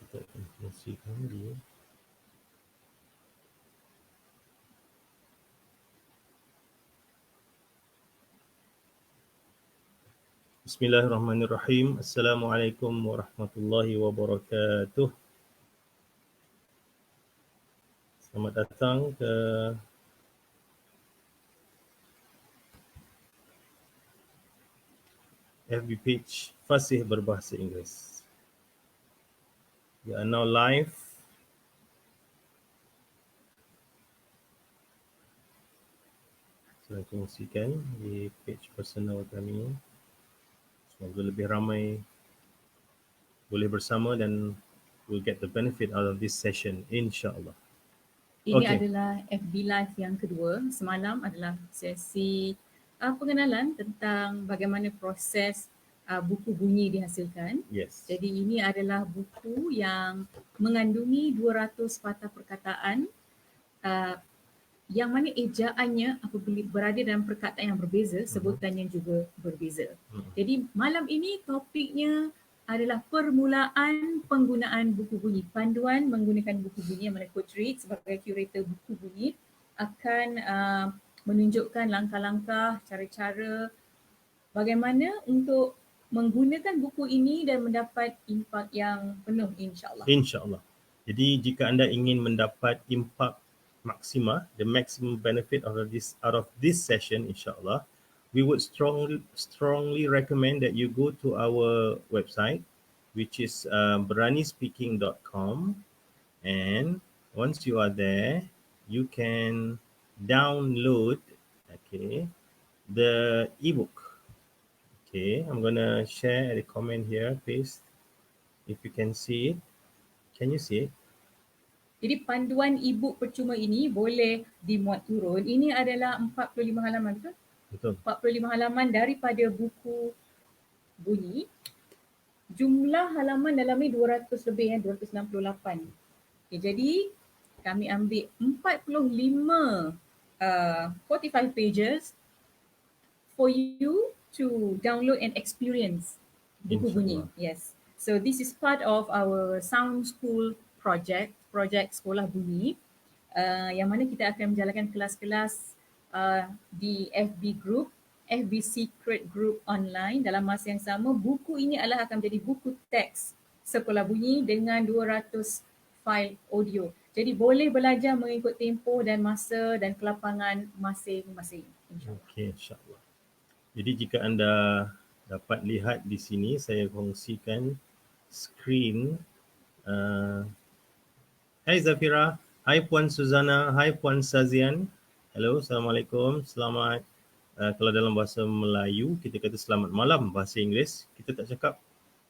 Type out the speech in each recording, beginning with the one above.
kita akan kongsikan dia. Bismillahirrahmanirrahim. Assalamualaikum warahmatullahi wabarakatuh. Selamat datang ke FB page Fasih Berbahasa Inggeris. We are now live. Saya kongsikan di page personal kami. Semoga lebih ramai boleh bersama dan we'll get the benefit out of this session, insyaAllah. Ini adalah FB Live yang kedua. Semalam adalah sesi pengenalan tentang bagaimana proses buku bunyi dihasilkan. Yes. Jadi ini adalah buku yang mengandungi 200 patah perkataan yang mana ejaannya apabila berada dalam perkataan yang berbeza, sebutannya juga berbeza. Jadi malam ini topiknya adalah permulaan penggunaan buku bunyi. Panduan menggunakan buku bunyi yang mana Coach Reid sebagai curator buku bunyi akan menunjukkan langkah-langkah, cara-cara bagaimana untuk menggunakan buku ini dan mendapat impak yang penuh, insyaAllah. InsyaAllah. Jadi jika anda ingin mendapat impak maksima, the maximum benefit out of this session, insyaAllah, we would strongly recommend that you go to our website, which is beranispeaking.com, and once you are there, you can download the ebook. I'm gonna share the comment here, paste. If you can see it, can you see it? Jadi panduan e-book percuma ini boleh dimuat turun. Ini adalah 45 halaman, betul? Betul. 45 halaman daripada buku bunyi. Jumlah halaman dalamnya 200 lebih, 268. Jadi kami ambil 45 pages for you to download and experience buku bunyi. Yes. So this is part of our Sound School project sekolah bunyi, yang mana kita akan menjalankan kelas-kelas di FB group, FB Secret Group online. Dalam masa yang sama, buku ini adalah akan menjadi buku teks sekolah bunyi dengan 200 file audio. Jadi boleh belajar mengikut tempoh dan masa dan kelapangan masing-masing. Okey, insyaAllah. Jadi jika anda dapat lihat di sini, saya kongsikan skrin. Hai Zafira, hai Puan Suzana, hai Puan Sazian. Hello, Assalamualaikum, selamat. Kalau dalam bahasa Melayu, kita kata selamat malam. Bahasa Inggeris, kita tak cakap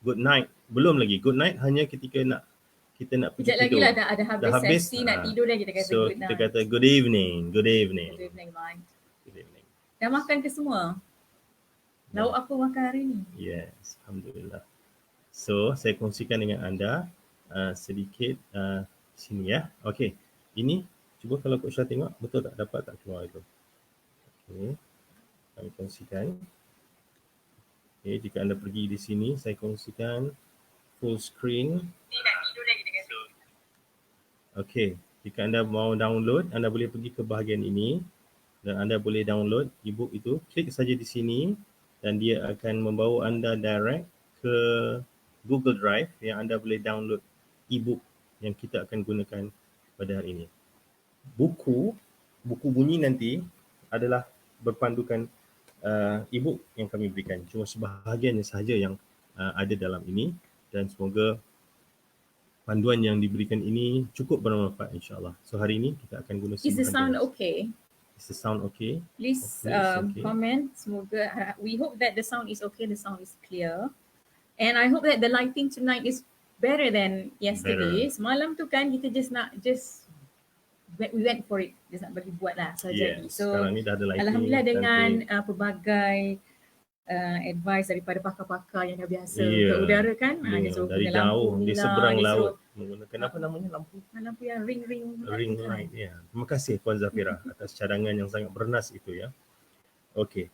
good night. Belum lagi, good night hanya ketika kita nak pergi sekejap tidur. lagi lah dah habis sesi nak tidur dah kita kata so, good night. kita kata good evening, good evening. Good evening, Mike. Good evening. Dah makan ke semua? Lauk apa makan hari ni? Yes, Alhamdulillah. So, saya kongsikan dengan anda sedikit sini ya. Okey, ini cuba kalau Kak Syah tengok, betul tak? Dapat tak keluar itu? Okey, kami kongsikan. Okey, jika anda pergi di sini, saya kongsikan full screen. Okey, jika anda mau download, anda boleh pergi ke bahagian ini dan anda boleh download ebook itu. Klik saja di sini dan dia akan membawa anda direct ke Google Drive yang anda boleh download ebook yang kita akan gunakan pada hari ini. Buku bunyi nanti adalah berpandukan ebook yang kami berikan. Cuma sebahagiannya sahaja yang ada dalam ini dan semoga panduan yang diberikan ini cukup bermanfaat insyaAllah. So hari ini kita akan guna Is the sound okay? Is the sound okay? Please okay. comment. Semoga we hope that the sound is okay, the sound is clear. And I hope that the lighting tonight is better than yesterday. Semalam tu kan kita we went for it. Just nak bagi buat lah saja. Yes, So sekarang ni dah ada lighting, alhamdulillah dengan pelbagai advice daripada pakar-pakar yang dah biasa ke udara kan. Dia suruh dari guna jauh lampu di seberang laut menggunakan apa namanya lampu yang ring light ya. Terima kasih Puan Zafira atas cadangan yang sangat bernas itu ya. Okey.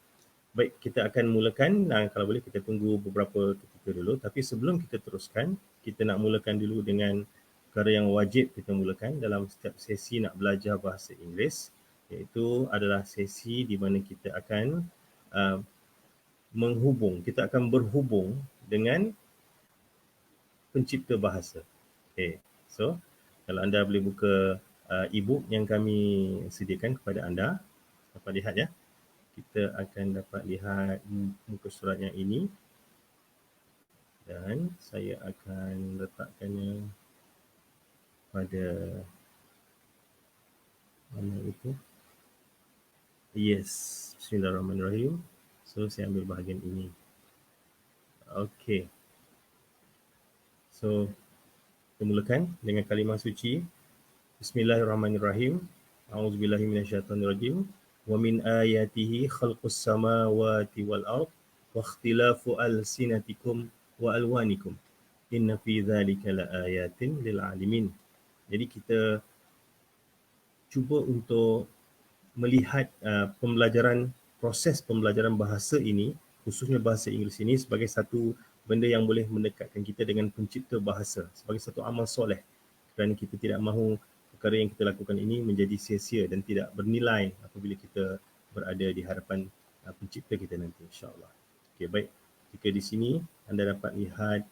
Baik, kita akan mulakan. Kalau boleh kita tunggu beberapa ketika dulu. Tapi sebelum kita teruskan, kita nak mulakan dulu dengan perkara yang wajib kita mulakan dalam setiap sesi nak belajar bahasa Inggeris, iaitu adalah sesi di mana kita akan kita akan berhubung dengan pencipta bahasa. Okay. So, kalau anda boleh buka e-book yang kami sediakan kepada anda, dapat lihat ya. Kita akan dapat lihat muka surat yang ini dan saya akan letakkannya pada mana itu. Yes, bismillahirrahmanirrahim. So saya ambil bahagian ini. Okey. So kita mulakan dengan kalimah suci. Bismillahirrahmanirrahim. A'udzubillahi minasyaitonirrajim. Wa min ayatihi khalqus samawati wal ard wa ikhtilafu alsinatikum wa alwanikum. Inna fi dzalika laayatin lil alimin. Jadi kita cuba untuk melihat proses pembelajaran bahasa ini, khususnya bahasa Inggeris ini, sebagai satu benda yang boleh mendekatkan kita dengan pencipta bahasa, sebagai satu amal soleh, kerana kita tidak mahu perkara yang kita lakukan ini menjadi sia-sia dan tidak bernilai apabila kita berada di hadapan pencipta kita nanti, insya-Allah. Okey, baik. Jika di sini anda dapat lihat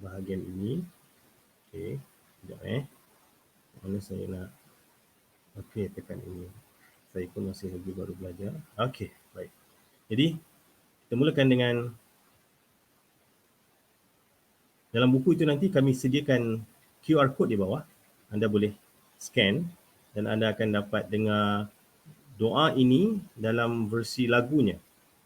bahagian ini. Okey, sekejap mana saya nak. Okey, tekan ini. Saya pun masih lagi baru belajar. Okey, baik. Jadi, kita mulakan dengan dalam buku itu nanti kami sediakan QR code di bawah. Anda boleh scan dan anda akan dapat dengar doa ini dalam versi lagunya.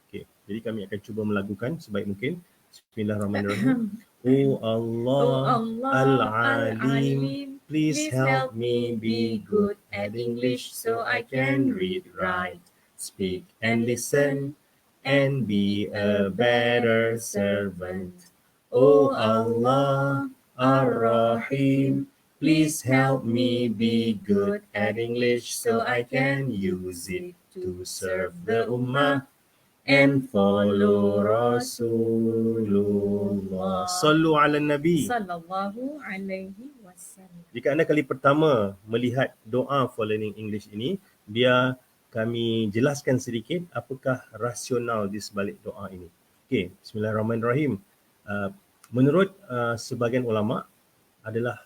Okey, jadi kami akan cuba melagukan sebaik mungkin. Bismillahirrahmanirrahim. Oh Allah Al-Alim, please help me be good at English so I can read, write, speak and listen and be a better servant. Oh Allah Ar-Rahim, please help me be good at English so I can use it to serve the ummah and follow Rasulullah. Sallu ala Nabi Sallallahu alaihi wasallam. Jika anda kali pertama melihat doa for learning English ini, biar kami jelaskan sedikit apakah rasional di sebalik doa ini. Okey, bismillahirrahmanirrahim. Menurut sebahagian ulama adalah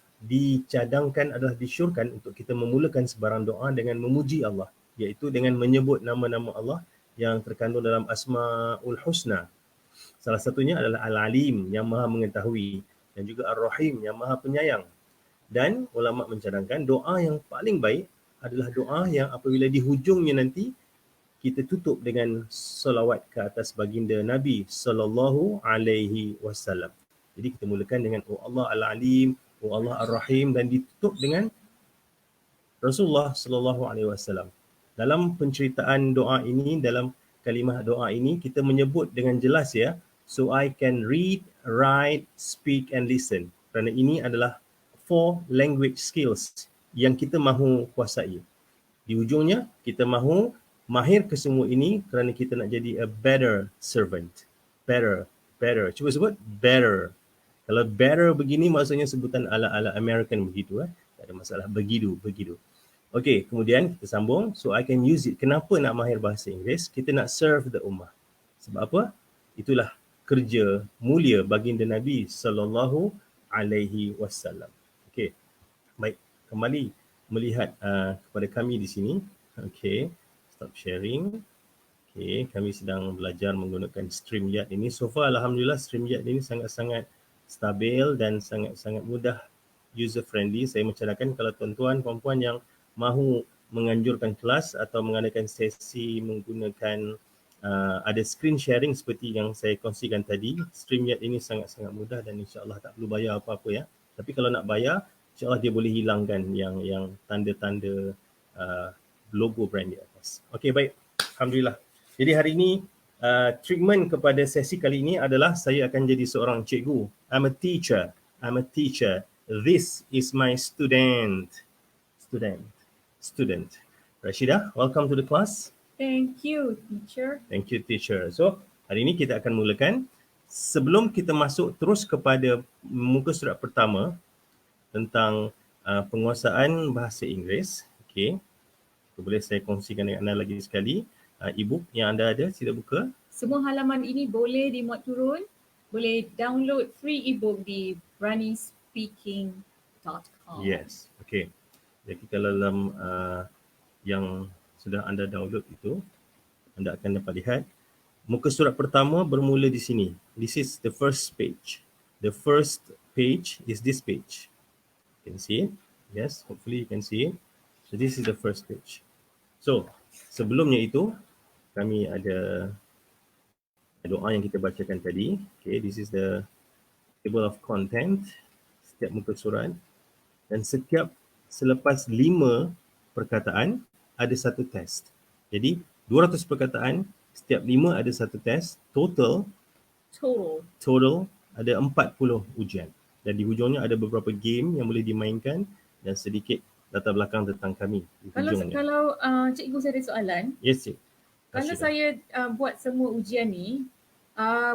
disyurkan untuk kita memulakan sebarang doa dengan memuji Allah, iaitu dengan menyebut nama-nama Allah yang terkandung dalam Asmaul Husna. Salah satunya adalah Al-Alim yang maha mengetahui dan juga Ar-Rahim yang maha penyayang. Dan ulama mencadangkan doa yang paling baik adalah doa yang apabila di hujungnya nanti kita tutup dengan salawat ke atas baginda Nabi sallallahu alaihi wasallam. Jadi kita mulakan dengan Oh Allah Al-Alim, Oh Allah Ar-Rahim dan ditutup dengan Rasulullah sallallahu alaihi wasallam. Dalam penceritaan doa ini, dalam kalimah doa ini, kita menyebut dengan jelas ya, so I can read, write, speak and listen. Kerana ini adalah 4 language skills yang kita mahu kuasai. Di ujungnya, kita mahu mahir ke semua ini kerana kita nak jadi a better servant. Better. Cuba sebut better. Kalau better begini maksudnya sebutan ala-ala American begitu. Tak ada masalah. Begitu. Okey, kemudian kita sambung. So I can use it. Kenapa nak mahir bahasa Inggeris? Kita nak serve the ummah. Sebab apa? Itulah kerja mulia baginda Nabi sallallahu alaihi wasallam. Okey. Baik, kembali melihat kepada kami di sini. Okey, stop sharing. Okey, kami sedang belajar menggunakan StreamYard ini. So far alhamdulillah StreamYard ini sangat-sangat stabil dan sangat-sangat mudah, user friendly. Saya mencadangkan kalau tuan-tuan, puan-puan yang mahu menganjurkan kelas atau mengadakan sesi menggunakan ada screen sharing seperti yang saya kongsikan tadi, StreamYard ini sangat-sangat mudah dan insya-Allah tak perlu bayar apa-apa ya. Tapi kalau nak bayar, insya-Allah dia boleh hilangkan yang tanda-tanda logo brand di atas. Okey, baik. Alhamdulillah. Jadi hari ini treatment kepada sesi kali ini adalah saya akan jadi seorang cikgu. I'm a teacher. This is my student. Rashidah, welcome to the class. Thank you, teacher. Thank you, teacher. So, hari ini kita akan mulakan. Sebelum kita masuk terus kepada muka surat pertama tentang penguasaan bahasa Inggeris, okay, boleh saya kongsikan dengan anda lagi sekali. E-book yang anda ada, sila buka. Semua halaman ini boleh dimuat turun, boleh download free e-book di bryanispeaking.com. Yes, okay. Jadi kalau dalam yang sudah anda download itu, anda akan dapat lihat muka surat pertama bermula di sini. This is the first page. The first page is this page. You can see it. Yes, hopefully you can see it. So this is the first page. So, sebelumnya itu kami ada doa yang kita bacakan tadi. Okay, this is the table of content, setiap muka surat, dan selepas 5 perkataan ada satu test. Jadi 200 perkataan, setiap 5 ada satu test, total ada 40 ujian. Dan di hujungnya ada beberapa game yang boleh dimainkan dan sedikit latar belakang tentang kami di hujungnya. Kalau cikgu saya ada soalan. Yes, cik. Kalau saya buat semua ujian ni,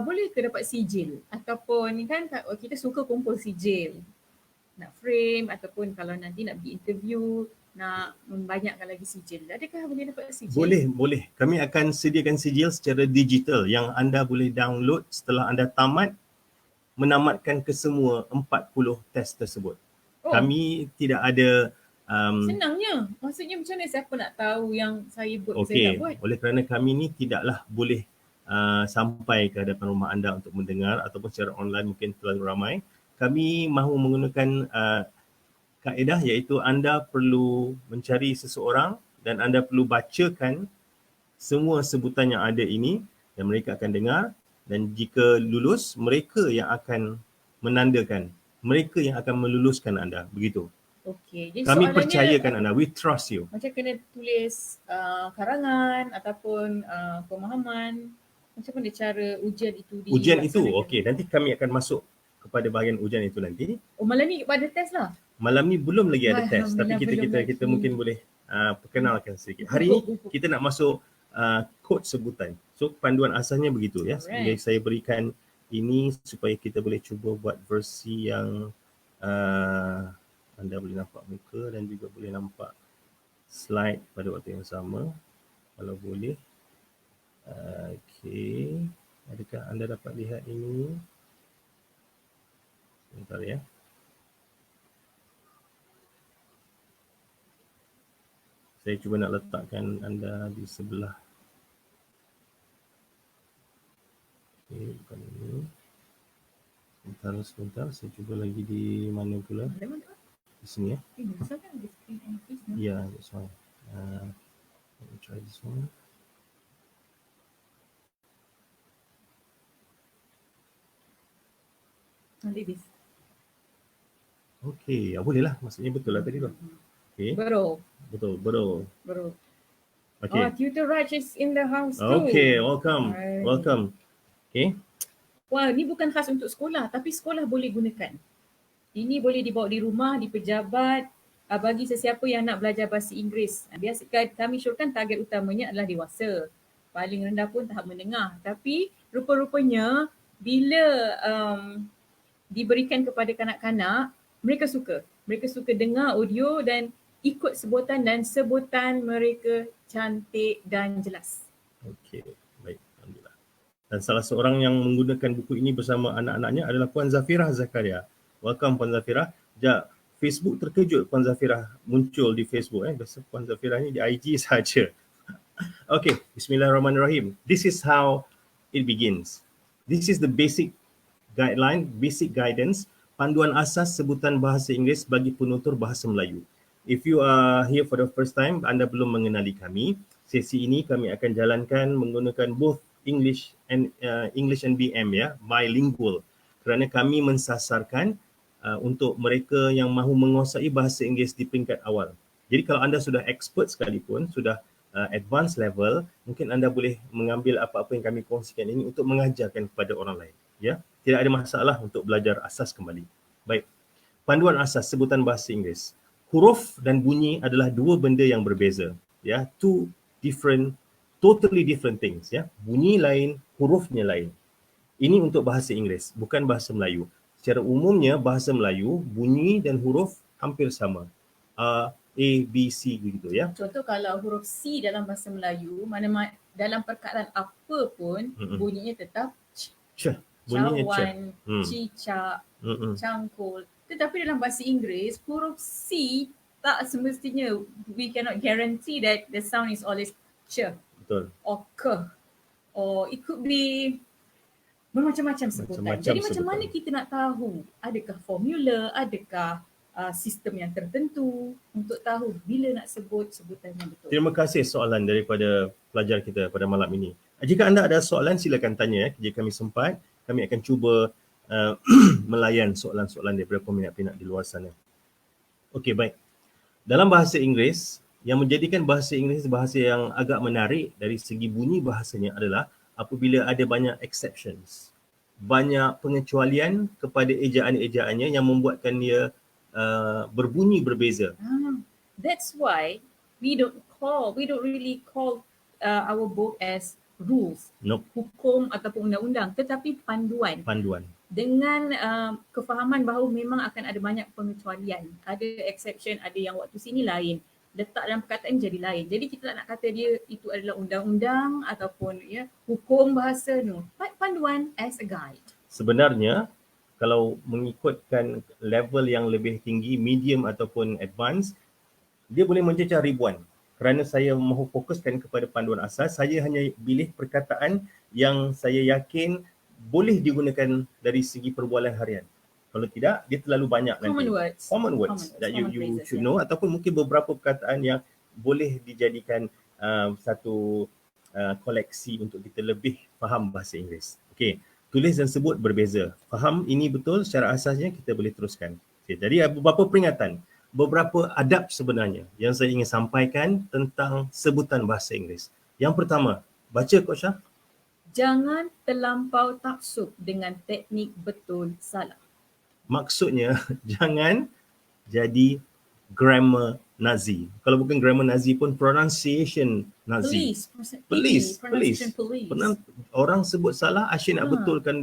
boleh ke dapat sijil? Ataupun kan kita suka kumpul sijil, nak frame, ataupun kalau nanti nak pergi interview, nak membanyakkan lagi sijil. Adakah boleh dapat sijil? Boleh. Kami akan sediakan sijil secara digital yang anda boleh download setelah anda menamatkan kesemua 40 test tersebut. Kami tidak ada senangnya. Maksudnya macam mana siapa nak tahu yang saya buat, okay. saya tak buat? Oleh kerana kami ni tidaklah boleh sampai ke hadapan rumah anda untuk mendengar ataupun secara online mungkin terlalu ramai. Kami mahu menggunakan kaedah iaitu anda perlu mencari seseorang dan anda perlu bacakan semua sebutan yang ada ini dan mereka akan dengar, dan jika lulus mereka yang akan menandakan, mereka yang akan meluluskan anda, begitu. Okey. Jadi kami percayakan anda, we trust you. Macam kena tulis karangan ataupun pemahaman. Macam mana cara ujian itu dilaksanakan? Ujian itu, okey. Nanti kami akan masuk kepada bahagian ujian itu nanti. Malam ni ada test lah? Malam ni belum lagi ada test, tapi kita mungkin boleh perkenalkan sedikit. Hari ini kita nak masuk kod sebutan. So panduan asasnya begitu ya. Right. Saya berikan ini supaya kita boleh cuba buat versi yang anda boleh nampak muka dan juga boleh nampak slide pada waktu yang sama. Kalau boleh. Okey. Adakah anda dapat lihat ini? Sebentar ya. Saya cuba nak letakkan anda di sebelah. Okey, bukan ini. Sebentar. Saya cuba lagi di mana pula? Di sini ya. Yeah, that's fine. Let me try this one. Okey, bolehlah. Maksudnya betul lah tadi tu. Okay. Betul. Okay. Tutor Raj is in the house too. Okay, welcome. Okay. Wah, ni bukan khas untuk sekolah, tapi sekolah boleh gunakan. Ini boleh dibawa di rumah, di pejabat, bagi sesiapa yang nak belajar bahasa Inggeris. Biasa kami syorkan target utamanya adalah dewasa. Paling rendah pun tahap menengah. Tapi rupa-rupanya bila diberikan kepada kanak-kanak, mereka suka dengar audio dan ikut sebutan, dan sebutan mereka cantik dan jelas. Okey, baik. Alhamdulillah. Dan salah seorang yang menggunakan buku ini bersama anak-anaknya adalah Puan Zafirah Zakaria. Welcome Puan Zafirah. Facebook terkejut Puan Zafirah muncul di Facebook. Biasa Puan Zafirah ni di IG saja. Okey, bismillahirrahmanirrahim. This is how it begins. This is the basic guideline, basic guidance, panduan asas sebutan bahasa Inggeris bagi penutur bahasa Melayu. If you are here for the first time, anda belum mengenali kami, sesi ini kami akan jalankan menggunakan both English and BM ya, bilingual. Kerana kami mensasarkan untuk mereka yang mahu menguasai bahasa Inggeris di peringkat awal. Jadi kalau anda sudah expert sekalipun, sudah advanced level, mungkin anda boleh mengambil apa-apa yang kami kongsikan ini untuk mengajarkan kepada orang lain. Ya, tidak ada masalah untuk belajar asas kembali. Baik. Panduan asas sebutan bahasa Inggeris. Huruf dan bunyi adalah dua benda yang berbeza. Ya, two totally different things ya. Bunyi lain, hurufnya lain. Ini untuk bahasa Inggeris, bukan bahasa Melayu. Secara umumnya bahasa Melayu, bunyi dan huruf hampir sama. A, B, C begitu ya. Contoh kalau huruf C dalam bahasa Melayu, dalam perkataan apa pun bunyinya tetap Syah, bunyinya cah. cawan, cicak, cangkul. Tetapi dalam bahasa Inggeris, huruf C tak semestinya, we cannot guarantee that the sound is always ch Betul. or ke, or it could be bermacam-macam sebutan. Macam-macam Jadi macam sebutan. mana kita nak tahu adakah formula, adakah sistem yang tertentu untuk tahu bila nak sebut sebutan yang betul. Terima kasih soalan daripada pelajar kita pada malam ini. Jika anda ada soalan silakan tanya ya. Jika kami sempat, kami akan cuba melayan soalan-soalan daripada peminat-peminat di luar sana. Okey, baik. Dalam bahasa Inggeris, yang menjadikan bahasa Inggeris bahasa yang agak menarik dari segi bunyi bahasanya adalah apabila ada banyak exceptions. Banyak pengecualian kepada ejaan-ejaannya yang membuatkan dia berbunyi berbeza. That's why we don't really call our book as rules, Nope. hukum ataupun undang-undang, tetapi panduan. Dengan kefahaman bahawa memang akan ada banyak pengecualian, ada exception, ada yang waktu sini lain, letak dalam perkataan jadi lain. Jadi kita tak nak kata dia itu adalah undang-undang ataupun ya hukum bahasa, no. But panduan as a guide. Sebenarnya kalau mengikutkan level yang lebih tinggi, medium ataupun advance, dia boleh mencecah ribuan. Kerana saya mahu fokuskan kepada panduan asas, saya hanya pilih perkataan yang saya yakin boleh digunakan dari segi perbualan harian. Kalau tidak, dia terlalu banyak nanti. Common words that you should know, ataupun mungkin beberapa perkataan yang boleh dijadikan satu koleksi untuk kita lebih faham bahasa Inggeris. Okey, tulis dan sebut berbeza. Faham ini betul secara asasnya, kita boleh teruskan. Okay, jadi beberapa peringatan, beberapa adab sebenarnya yang saya ingin sampaikan tentang sebutan bahasa Inggeris. Yang pertama, baca Coach Shah. Jangan terlampau taksub dengan teknik betul salah. Maksudnya, jangan jadi grammar Nazi. Kalau bukan grammar Nazi pun pronunciation Nazi. Police. Orang sebut salah, asyik nak betulkan.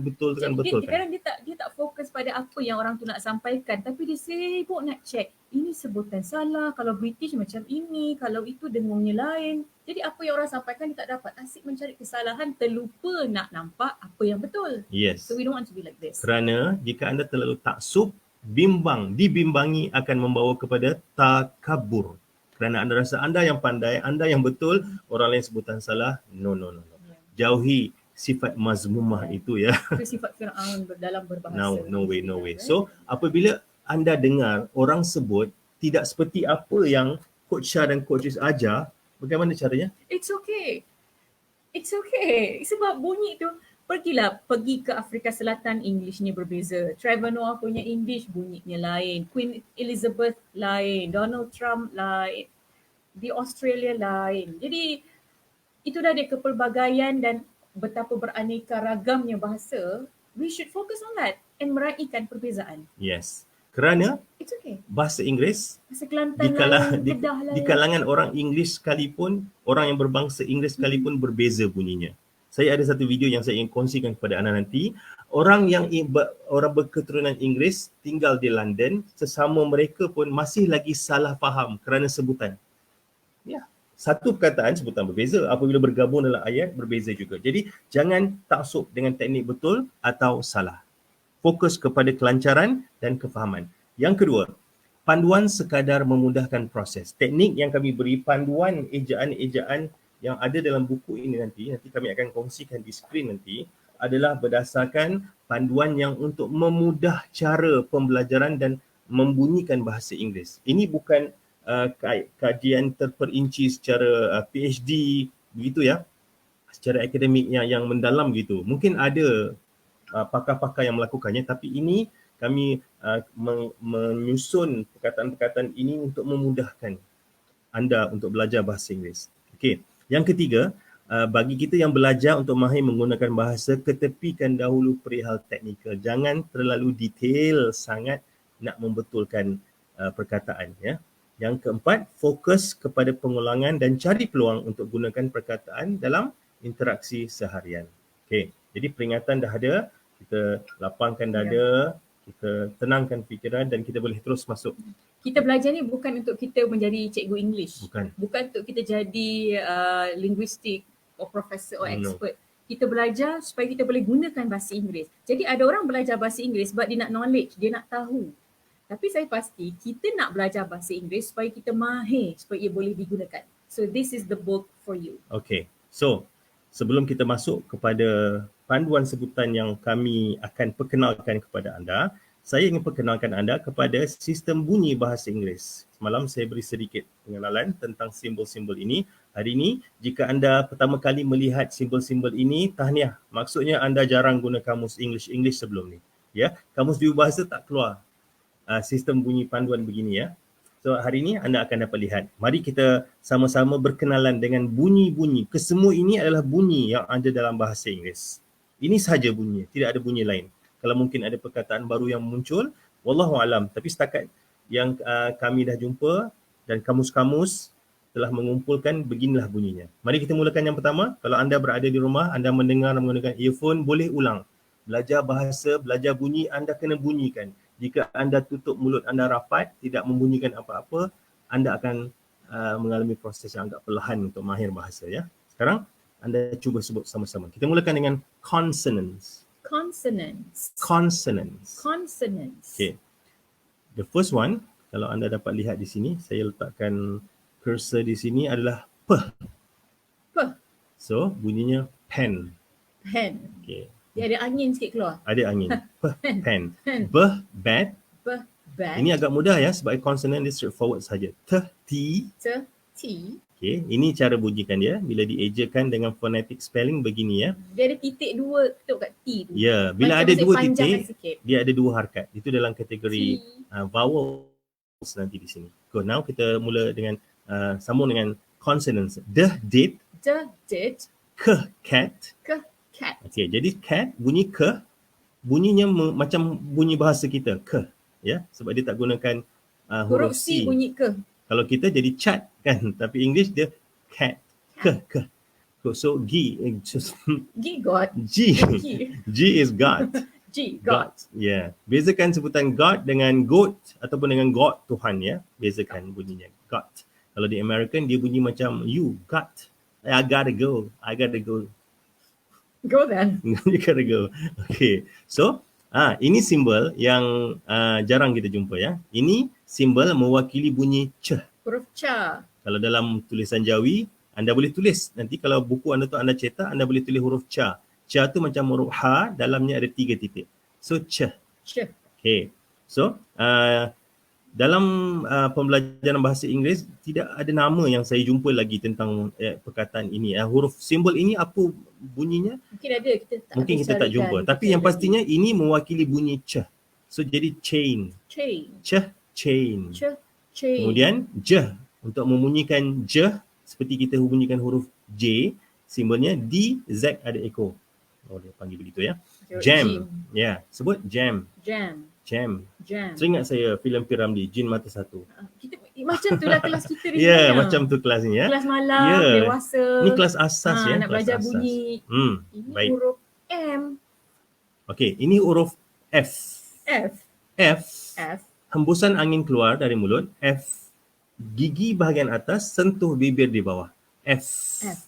Kadang dia tak fokus pada apa yang orang tu nak sampaikan, tapi dia sibuk nak check. Ini sebutan salah, kalau British macam ini, kalau itu dengungnya lain. Jadi apa yang orang sampaikan dia tak dapat. Asyik mencari kesalahan, terlupa nak nampak apa yang betul. Yes. So we don't want to be like this. Kerana jika anda terlalu taksub, dibimbangi akan membawa kepada takabur. Kerana anda rasa anda yang pandai, anda yang betul, orang lain sebutan salah. No. Jauhi sifat mazmumah itu ya. Itu sifat Fir'aun dalam berbahasa. No way. So apabila anda dengar orang sebut tidak seperti apa yang Coach Shah dan Coach Is ajar, bagaimana caranya? It's okay. Sebab bunyi tu, pergi ke Afrika Selatan, Englishnya berbeza. Trevor Noah punya English bunyinya lain. Queen Elizabeth lain. Donald Trump lain. Di Australia lain. Jadi itu dah ada kepelbagaian dan betapa beraneka ragamnya bahasa. We should focus on that and meraihkan perbezaan. Yes. Kerana it's okay. Bahasa Inggeris bahasa Kelantan di kalangan orang Inggeris sekalipun, orang yang berbangsa Inggeris sekalipun berbeza bunyinya. Saya ada satu video yang saya ingin kongsikan kepada anda nanti. Orang berketurunan Inggeris tinggal di London, sesama mereka pun masih lagi salah faham kerana sebutan. Ya, satu perkataan sebutan berbeza, apabila bergabung dalam ayat berbeza juga. Jadi jangan taksub dengan teknik betul atau salah. Fokus kepada kelancaran dan kefahaman. Yang kedua, panduan sekadar memudahkan proses. Teknik yang kami beri, panduan ejaan-ejaan yang ada dalam buku ini nanti kami akan kongsikan di skrin nanti, adalah berdasarkan panduan yang untuk memudah cara pembelajaran dan membunyikan bahasa Inggeris. Ini bukan kajian terperinci secara PhD begitu ya, secara akademik yang mendalam gitu. Mungkin ada pakar-pakar yang melakukannya, tapi ini kami menyusun perkataan-perkataan ini untuk memudahkan anda untuk belajar bahasa Inggeris. Okey. Yang ketiga, bagi kita yang belajar untuk mahir menggunakan bahasa, ketepikan dahulu perihal teknikal. Jangan terlalu detail sangat nak membetulkan perkataan ya. Yang keempat, fokus kepada pengulangan dan cari peluang untuk gunakan perkataan dalam interaksi seharian. Okey, jadi peringatan dah ada, kita lapangkan dada, kita tenangkan fikiran dan kita boleh terus masuk. Kita belajar ni bukan untuk kita menjadi cikgu English. Bukan. Bukan untuk kita jadi linguistik or professor or No. expert. Kita belajar supaya kita boleh gunakan bahasa Inggeris. Jadi ada orang belajar bahasa Inggeris sebab dia nak knowledge, dia nak tahu. Tapi saya pasti kita nak belajar bahasa Inggeris supaya kita mahir, supaya ia boleh digunakan. So this is the book for you. Okey, so sebelum kita masuk kepada panduan sebutan yang kami akan perkenalkan kepada anda, saya ingin perkenalkan anda kepada sistem bunyi bahasa Inggeris. Semalam saya beri sedikit pengenalan tentang simbol-simbol ini. Hari ini, jika anda pertama kali melihat simbol-simbol ini, tahniah. Maksudnya anda jarang guna kamus English sebelum ni. Ya, kamus bahasa tak keluar sistem bunyi panduan begini ya. So hari ini anda akan dapat lihat. Mari kita sama-sama berkenalan dengan bunyi-bunyi. Kesemua ini adalah bunyi yang ada dalam bahasa Inggeris. Ini sahaja bunyi, tidak ada bunyi lain. Kalau mungkin ada perkataan baru yang muncul, wallahu alam. Tapi setakat yang kami dah jumpa dan kamus-kamus telah mengumpulkan, beginilah bunyinya. Mari kita mulakan yang pertama. Kalau anda berada di rumah, anda mendengar menggunakan earphone, boleh ulang. Belajar bahasa, belajar bunyi, anda kena bunyikan. Jika anda tutup mulut anda rapat, tidak membunyikan apa-apa, anda akan mengalami proses yang agak perlahan untuk mahir bahasa ya. Sekarang anda cuba sebut sama-sama. Kita mulakan dengan consonants. Consonants. Consonants. Consonants. Okay. The first one, kalau anda dapat lihat di sini, saya letakkan cursor di sini adalah P. P. So, bunyinya pen. Pen. Okay. Dia ada angin sikit keluar. Ada angin. P, pen. Pen. B, bat. B, bat. Ini agak mudah ya sebab consonant dia straightforward saja. T, T. T, T. Okay. Ini cara bunyikan dia bila diejakan dengan phonetic spelling begini ya. Dia ada titik dua ketuk kat T tu. Ya, bila Macam ada dia dua panjangkan titik, sikit. dia ada dua harakat. Itu dalam kategori T. vowels nanti di sini. Go, now kita mula dengan sambung dengan consonants. D, did. D, did. K, cat. K, cat. Okey, jadi cat bunyi k, bunyinya macam bunyi bahasa kita, k, ya, sebab dia tak gunakan huruf Huruf C. C bunyi ke. Kalau kita jadi cat kan, tapi English dia cat, k. So G, G, God. G, G. G is God. G, God. Yeah. Bezakan sebutan God dengan goat ataupun dengan God, Tuhan ya. Bezakan bunyinya, God. Kalau di American dia bunyi macam you, God. I gotta go. Go then. You gotta go. Okay. So, ini simbol yang jarang kita jumpa ya. Ini simbol mewakili bunyi C. Huruf ca. Kalau dalam tulisan Jawi, anda boleh tulis. Nanti kalau buku anda tu anda cetak, anda boleh tulis huruf ca. Ca tu macam huruf H, dalamnya ada 3 titik. So, C. C. Okay. So, dalam pembelajaran bahasa Inggeris, tidak ada nama yang saya jumpa lagi tentang perkataan ini. Huruf simbol ini apa bunyinya? Mungkin ada, kita tak jumpa. Tapi yang pastinya ini mewakili bunyi C. So, jadi chain. Chain. C, chain. C, chain. Kemudian J. Untuk memunyikan J, seperti kita bunyikan huruf J, simbolnya D, Z ada echo. Oh, dia panggil begitu ya. Jam. Ya, sebut jam. Jam. Jam. Jam. Teringat saya filem P. Ramlee, Jin Mata Satu. Kita, macam itulah kelas kita di Ya, sana. macam tu kelas ni ya. Kelas malam, Ya. dewasa. Ni kelas asas ya. Nak kelas belajar asas. bunyi. Ini Baik. huruf M. Okey, ini huruf F. F. F. F. Hembusan angin keluar dari mulut. F. Gigi bahagian atas sentuh bibir di bawah. F. F.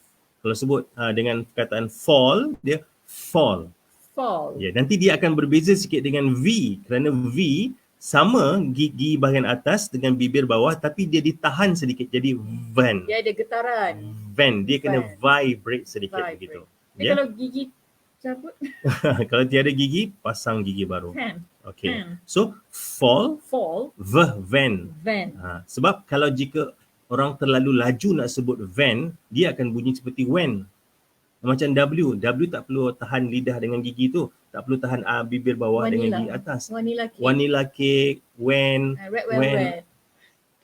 Kalau sebut dengan perkataan fall, dia fall. Fall. Ya, nanti dia akan berbeza sikit dengan V kerana V sama gigi bahagian atas dengan bibir bawah tapi dia ditahan sedikit jadi van. Dia ada getaran. Van, dia kena Van. vibrate sedikit Vibrate. begitu. Dia Ya. kalau gigi cabut, Kalau tiada gigi, pasang gigi baru. fan. Okey. Van. So fall, Fall. van. Van. Sebab kalau jika orang terlalu laju nak sebut van, dia akan bunyi seperti when. Macam W tak perlu tahan lidah dengan gigi tu, tak perlu tahan bibir bawah dengan gigi atas. Vanilla cake. Vanilla cake, when, Red velvet.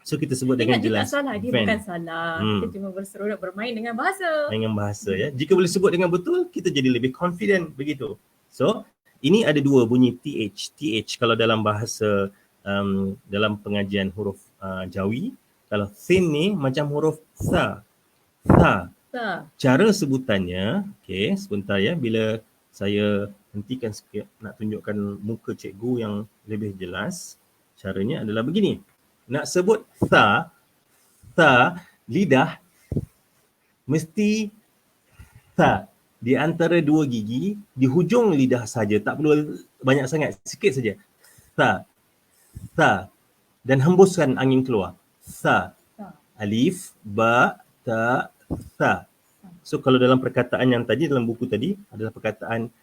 So kita sebut dengan Dia jelas. tak salah, dia van. bukan salah. Kita cuma berseronok bermain dengan bahasa. Dengan bahasa ya. Jika boleh sebut dengan betul, kita jadi lebih confident begitu. So, ini ada dua bunyi TH. TH kalau dalam bahasa dalam pengajian huruf Jawi, Kalau thin ni macam huruf tha. Tha. The. Cara sebutannya, okey, sebentar ya, bila saya hentikan sikit nak tunjukkan muka cikgu yang lebih jelas. Caranya adalah begini. Nak sebut tha, lidah mesti tha di antara dua gigi, di hujung lidah saja, tak perlu banyak sangat, sikit saja. Tha, dan hembuskan angin keluar. Tha. The. Alif, ba, ta, tha. So kalau dalam perkataan yang tadi, dalam buku tadi adalah perkataan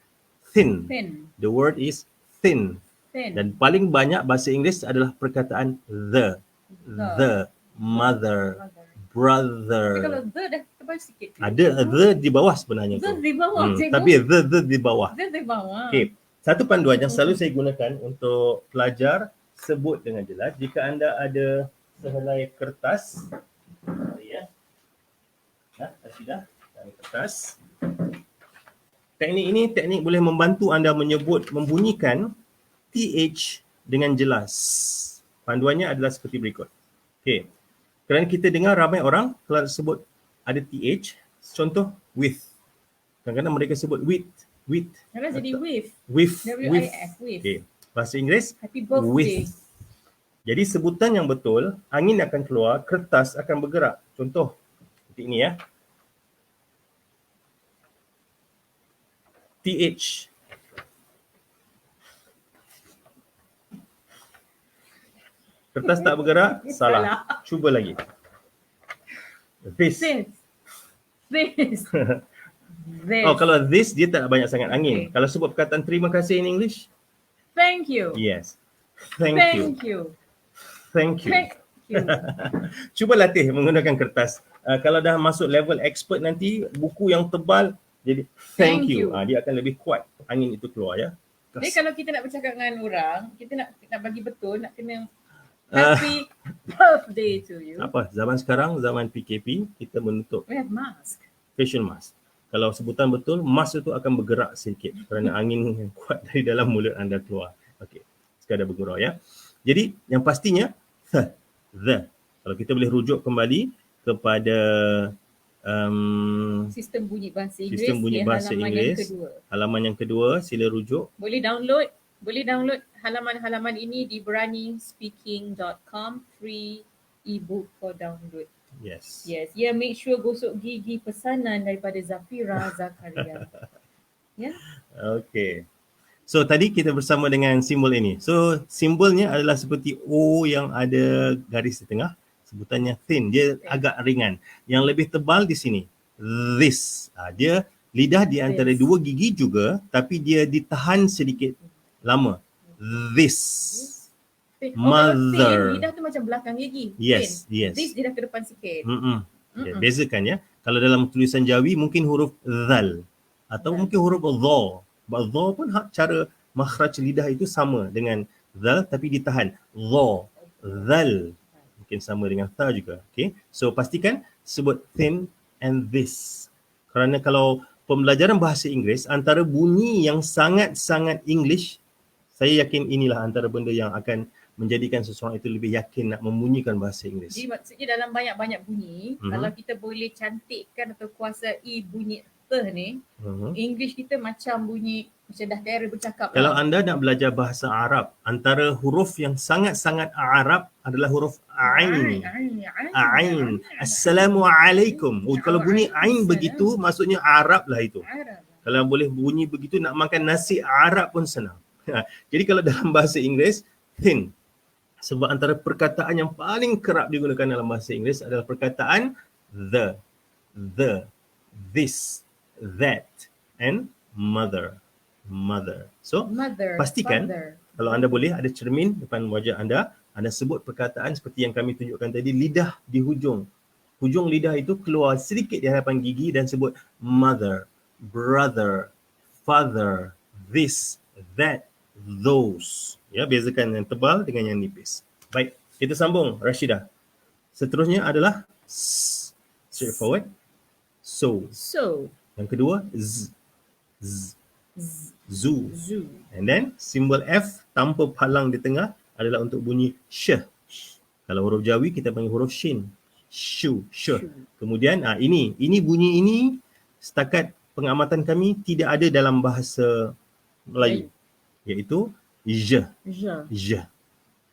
thin. Thin. The word is thin. Thin. Dan paling banyak bahasa Inggeris adalah perkataan the, mother, Mother. brother. Tapi kalau the dah tebal sikit. Ada the di bawah sebenarnya The tu. di bawah, cikgu. Tapi the di bawah. The di bawah. Okey. Satu panduan yang selalu saya gunakan untuk pelajar sebut dengan jelas, jika anda ada sehelai kertas, ya. Sudah, kertas. Teknik ini boleh membantu anda membunyikan TH dengan jelas. Panduannya adalah seperti berikut. Okey. Kerana kita dengar ramai orang kalau sebut ada TH, contoh with. Kadang-kadang mereka sebut with. Kadang jadi with. With. W-I-F, with. Okey. Bahasa Inggeris, Happy birthday. with. Jadi sebutan yang betul, angin akan keluar, kertas akan bergerak. Contoh, seperti ini ya. TH. Kertas tak bergerak, salah. Cuba lagi. This. This. Oh, kalau this, dia tak banyak sangat angin. Okay. Kalau sebut perkataan terima kasih in English, Thank you. yes. Thank you. Thank you. Thank you. Thank you. Cuba latih menggunakan kertas. Kalau dah masuk level expert nanti, buku yang tebal, jadi thank you. Dia akan lebih kuat angin itu keluar ya. Jadi kalau kita nak bercakap dengan orang, kita nak bagi betul, nak kena happy birthday to you. Apa? Zaman sekarang, zaman PKP, kita menutup We have mask. facial mask. Kalau sebutan betul, mask itu akan bergerak sedikit kerana angin yang kuat dari dalam mulut anda keluar. Okey, sekadar bergurau ya. Jadi yang pastinya, the. Kalau kita boleh rujuk kembali kepada Sistem bunyi bahasa Inggeris. sistem bunyi bahasa Inggeris. Halaman yang kedua, sila rujuk. Boleh download halaman-halaman ini di beraniSpeaking.com, free ebook for download. Yes. Yes, make sure gosok gigi pesanan daripada Zafira Zakaria. Ya. Okay. So tadi kita bersama dengan simbol ini. So simbolnya adalah seperti O yang ada garis di tengah. Sebutannya thin. Dia agak ringan. Yang lebih tebal di sini. This. Dia lidah di antara dua gigi juga, tapi dia ditahan sedikit lama. This. Mother. Lidah tu macam belakang gigi. Yes. This dia dah ke depan sikit. Okay, bezakan ya. Kalau dalam tulisan Jawi mungkin huruf zal atau mungkin huruf dha. Dha pun cara makhraj lidah itu sama dengan zal tapi ditahan. Dha, zal. Mungkin sama dengan tha juga. Okay. So pastikan sebut thin and this. Kerana kalau pembelajaran bahasa Inggeris antara bunyi yang sangat-sangat English, saya yakin inilah antara benda yang akan menjadikan seseorang itu lebih yakin nak membunyikan bahasa Inggeris. Jadi maksudnya dalam banyak-banyak bunyi, kalau kita boleh cantikkan atau kuasai bunyi teh ni, English kita macam bunyi macam dah terror bercakap. Kalau anda nak belajar bahasa Arab, antara huruf yang sangat-sangat Arab adalah huruf Ain. Ain. Assalamualaikum. Kalau bunyi Ain begitu, maksudnya Arab lah itu. Kalau boleh bunyi begitu, nak makan nasi Arab pun senang. Jadi kalau dalam bahasa Inggeris, thin. Sebab antara perkataan yang paling kerap digunakan dalam bahasa Inggeris adalah perkataan the, this, that, and mother. So, pastikan kalau anda boleh ada cermin depan wajah anda sebut perkataan seperti yang kami tunjukkan tadi, lidah di hujung. Hujung lidah itu keluar sedikit di hadapan gigi dan sebut mother, brother, father, this, that, those. Ya, bezakan yang tebal dengan yang nipis. Baik, kita sambung Rashidah. Seterusnya adalah straightforward. So. Yang kedua zoo. And then simbol F tanpa palang di tengah adalah untuk bunyi sh. Kalau huruf Jawi kita panggil huruf shin. Shu, sh. Shu. Kemudian ini bunyi ini setakat pengamatan kami tidak ada dalam bahasa Melayu, iaitu j. Je.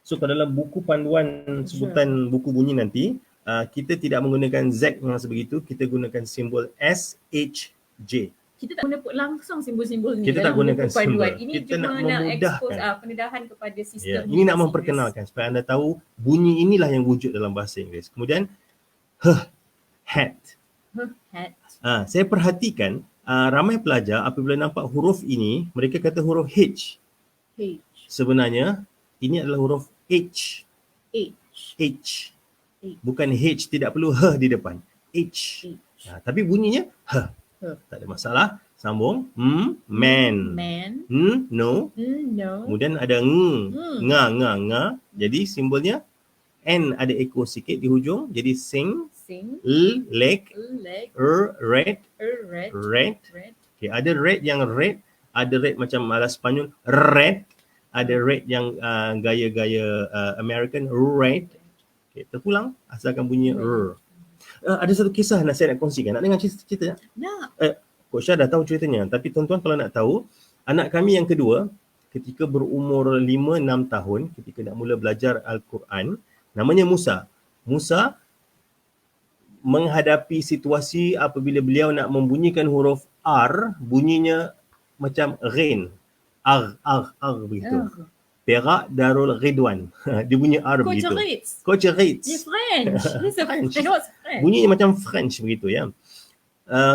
So kalau dalam buku panduan sebutan buku bunyi nanti, kita tidak menggunakan Z yang sebegitu, kita gunakan simbol S, H, J. Kita tak guna langsung simbol-simbol ni Kita tak dalam gunakan buku panduan. simbol. Ini Kita cuma nak nak expose memudahkan. pendedahan kepada sistem. Ya, ini nak memperkenalkan supaya anda tahu bunyi inilah yang wujud dalam bahasa Inggeris. Kemudian hat. Hat. Saya perhatikan ramai pelajar apabila nampak huruf ini, mereka kata huruf H. H. Sebenarnya ini adalah huruf H. H. H. Bukan H, tidak perlu H di depan. H. Tapi bunyinya H. Tak ada masalah. Sambung. Man. Man. No. No. Kemudian ada nga. Jadi simbolnya N ada ekor sikit di hujung. Jadi sing. Sing. Leg. Leg. Red. Red. Red. Red. Okay, ada red yang red. Ada red macam ala Sepanyol. Red. Ada red yang gaya-gaya American. Red. Okay, terpulang asalkan bunyi r. Ada satu kisah saya nak kongsikan. Nak dengar cerita? Nak. Coach Syah dah tahu ceritanya. Tapi tuan-tuan kalau nak tahu, anak kami yang kedua ketika berumur 5-6 tahun, ketika nak mula belajar Al-Quran, namanya Musa. Musa menghadapi situasi apabila beliau nak membunyikan huruf R, bunyinya macam rain. R begitu. Perak Darul Ridwan. Dia bunyi R begitu. Coach Ritz. Dia French. He's a French. Bunyinya macam French begitu ya.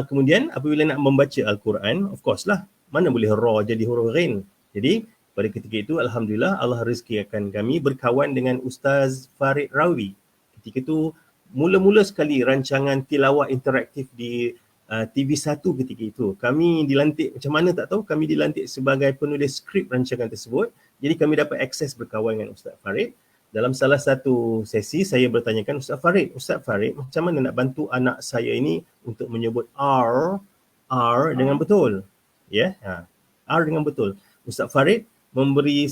Kemudian apabila nak membaca Al-Quran, of course lah, mana boleh ra jadi huruf rain. Jadi pada ketika itu alhamdulillah Allah rezekikan kami berkawan dengan Ustaz Farid Rawi. Ketika itu mula-mula sekali rancangan tilawah interaktif di TV1 ketika itu. Kami dilantik macam mana tak tahu, kami dilantik sebagai penulis skrip rancangan tersebut. Jadi kami dapat akses berkawan dengan Ustaz Farid. Dalam salah satu sesi saya bertanyakan Ustaz Farid, macam mana nak bantu anak saya ini untuk menyebut R dengan betul. Ya, R dengan betul. Ustaz Farid memberi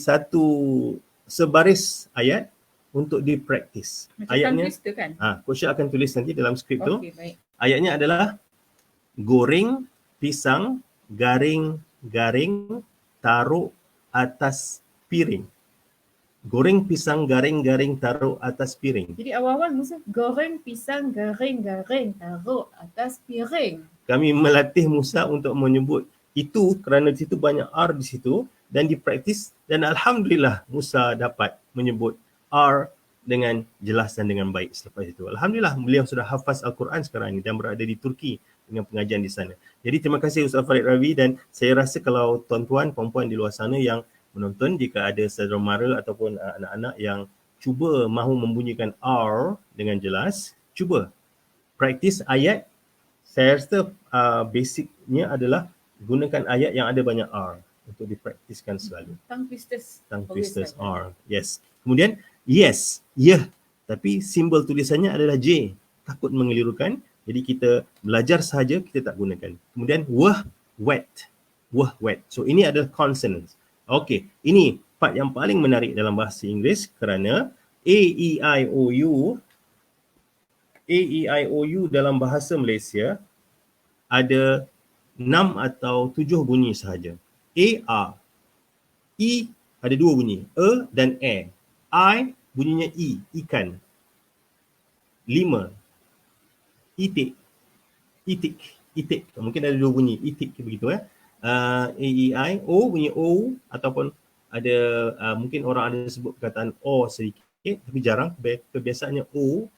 sebaris ayat untuk dipraktis. Macam ayatnya kan? Coach Syah akan tulis nanti dalam skrip tu. Baik. Ayatnya adalah goreng pisang garing-garing taruh atas piring. Goreng pisang garing-garing taruh atas piring. Jadi awal-awal Musa goreng pisang garing-garing taruh atas piring. Kami melatih Musa untuk menyebut itu kerana di situ banyak R di situ dan dipraktis, dan alhamdulillah Musa dapat menyebut R dengan jelas dan dengan baik selepas itu. Alhamdulillah beliau sudah hafaz Al-Quran sekarang ini dan berada di Turki dengan pengajian di sana. Jadi terima kasih Ustaz Farid Ravi, dan saya rasa kalau tuan-tuan, puan-puan di luar sana yang menonton, jika ada saudara mara ataupun anak-anak yang cuba mahu membunyikan R dengan jelas, cuba praktis ayat. Saya rasa basicnya adalah gunakan ayat yang ada banyak R untuk dipraktiskan selalu. Tongue twisters R. Yes. Kemudian yes, tapi simbol tulisannya adalah J. Takut mengelirukan. Jadi kita belajar sahaja, kita tak gunakan. Kemudian wet. So ini adalah consonants. Okey, ini part yang paling menarik dalam bahasa Inggeris kerana A, E, I, O, U dalam bahasa Malaysia ada 6 atau 7 bunyi sahaja. A. E ada 2 bunyi, E dan E. I bunyinya I, ikan. 5. Itik. Mungkin ada 2 bunyi, itik begitu A, E, I, O bunyi O, ataupun ada mungkin orang ada sebut perkataan O sedikit tapi jarang. Kebiasaannya O,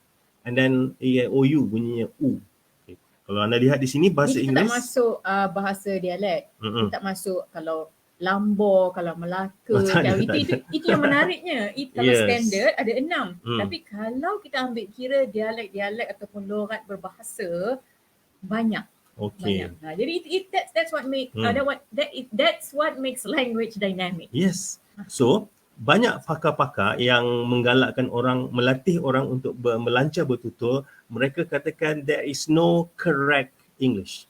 and then A, I, O, U bunyinya U. Okay. Kalau anda lihat di sini bahasa Inggeris. Kita tak masuk bahasa dialek. Kita tak masuk kalau Lambor, kalau Melaka. Itu yang menariknya. Kalau standard ada 6. Tapi kalau kita ambil kira dialek-dialek ataupun logat berbahasa, banyak. Okay. Jadi that's what make that's what makes language dynamic. Yes. So banyak pakar-pakar yang menggalakkan orang, melatih orang untuk melancar bertutur. Mereka katakan there is no correct English.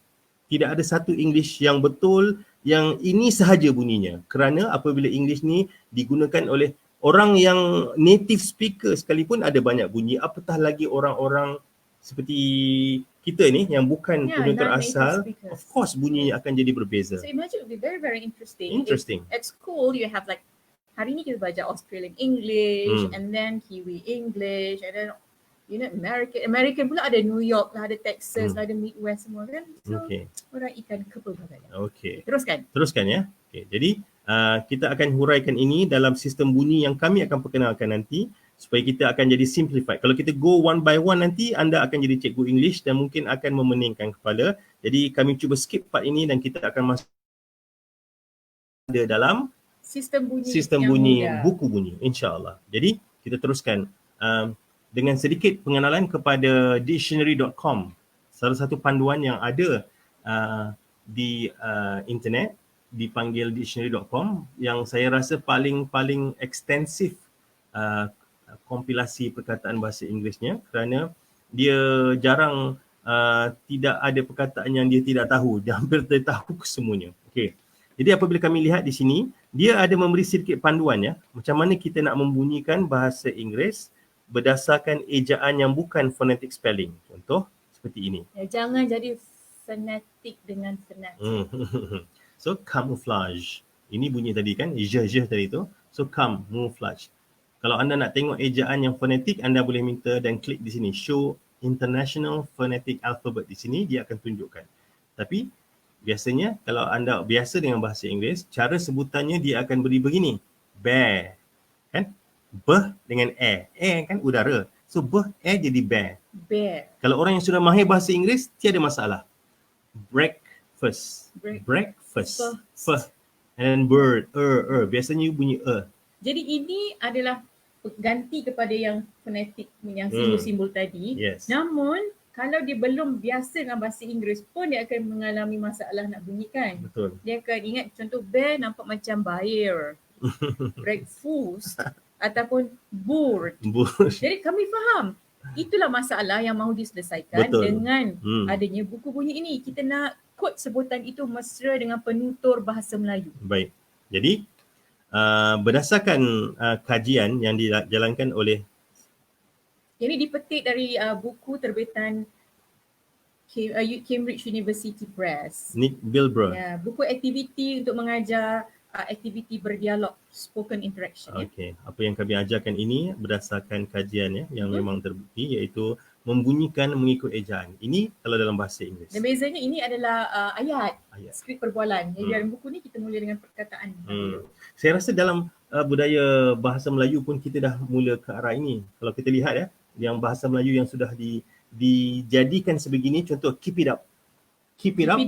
Tidak ada satu English yang betul, yang ini sahaja bunyinya. Kerana apabila English ni digunakan oleh orang yang native speaker sekalipun ada banyak bunyi, apatah lagi orang-orang seperti kita ni yang bukan penutur non-native asal, speakers. of course bunyinya akan jadi berbeza. So imagine it would be very, very interesting. Interesting. If at school you have like, hari ni kita belajar Australian English, and then Kiwi English, and then American pula ada New York lah, ada Texas lah, ada Midwest semua kan. So orang ikan kepelbagaian. Okey. Teruskan Ya. Okey. Jadi kita akan huraikan ini dalam sistem bunyi yang kami akan perkenalkan nanti supaya kita akan jadi simplified. Kalau kita go one by one nanti anda akan jadi cikgu English dan mungkin akan memeningkan kepala. Jadi kami cuba skip part ini dan kita akan masuk dalam sistem bunyi buku bunyi, insya-Allah. Jadi kita teruskan dengan sedikit pengenalan kepada dictionary.com, salah satu panduan yang ada di internet, dipanggil dictionary.com, yang saya rasa paling ekstensif kompilasi perkataan bahasa Inggerisnya, kerana dia jarang tidak ada perkataan yang dia tidak tahu, dia hampir tahu kesemuanya. Okey. Jadi apabila kami lihat di sini, dia ada memberi sedikit panduan ya, macam mana kita nak membunyikan bahasa Inggeris berdasarkan ejaan yang bukan phonetic spelling. Contoh seperti ini. Jangan jadi fanatik dengan fanatik. So camouflage. Ini bunyi tadi kan, je tadi tu. So camouflage. Kalau anda nak tengok ejaan yang fonetik, anda boleh minta dan klik di sini, show international phonetic alphabet. Di sini dia akan tunjukkan. Tapi biasanya kalau anda biasa dengan bahasa Inggeris, cara sebutannya dia akan beri begini. Bear. Kan? Beh dengan air. Air kan udara. So beh, air jadi bear. Bear. Kalau orang yang sudah mahir bahasa Inggeris, tiada masalah. Breakfast. Breakfast. And then bird. Biasanya bunyi Jadi ini adalah ganti kepada yang fonetik, yang simbol-simbol tadi. Yes. Namun kalau dia belum biasa dengan bahasa Inggeris pun dia akan mengalami masalah nak bunyikan. Betul. Dia akan ingat contoh bear nampak macam bair. Breakfast ataupun board. Jadi kami faham. Itulah masalah yang mahu diselesaikan. Betul. Dengan adanya buku bunyi ini. Kita nak kod sebutan itu mesra dengan penutur bahasa Melayu. Baik. Jadi berdasarkan kajian yang dijalankan oleh, ini dipetik dari buku terbitan Cambridge University Press. Nick Bilbrough. Ya, buku aktiviti untuk mengajar aktiviti berdialog, spoken interaction. Okey, apa yang kami ajarkan ini berdasarkan kajian yang memang terbukti, iaitu membunyikan mengikut ejaan. Ini kalau dalam bahasa Inggeris. Dan bezanya ini adalah ayat, skrip perbualan. Jadi dalam buku ni kita mula dengan perkataan. Saya rasa dalam budaya bahasa Melayu pun kita dah mula ke arah ini. Kalau kita lihat yang bahasa Melayu yang sudah dijadikan sebegini, contoh keep it up. Keep it up.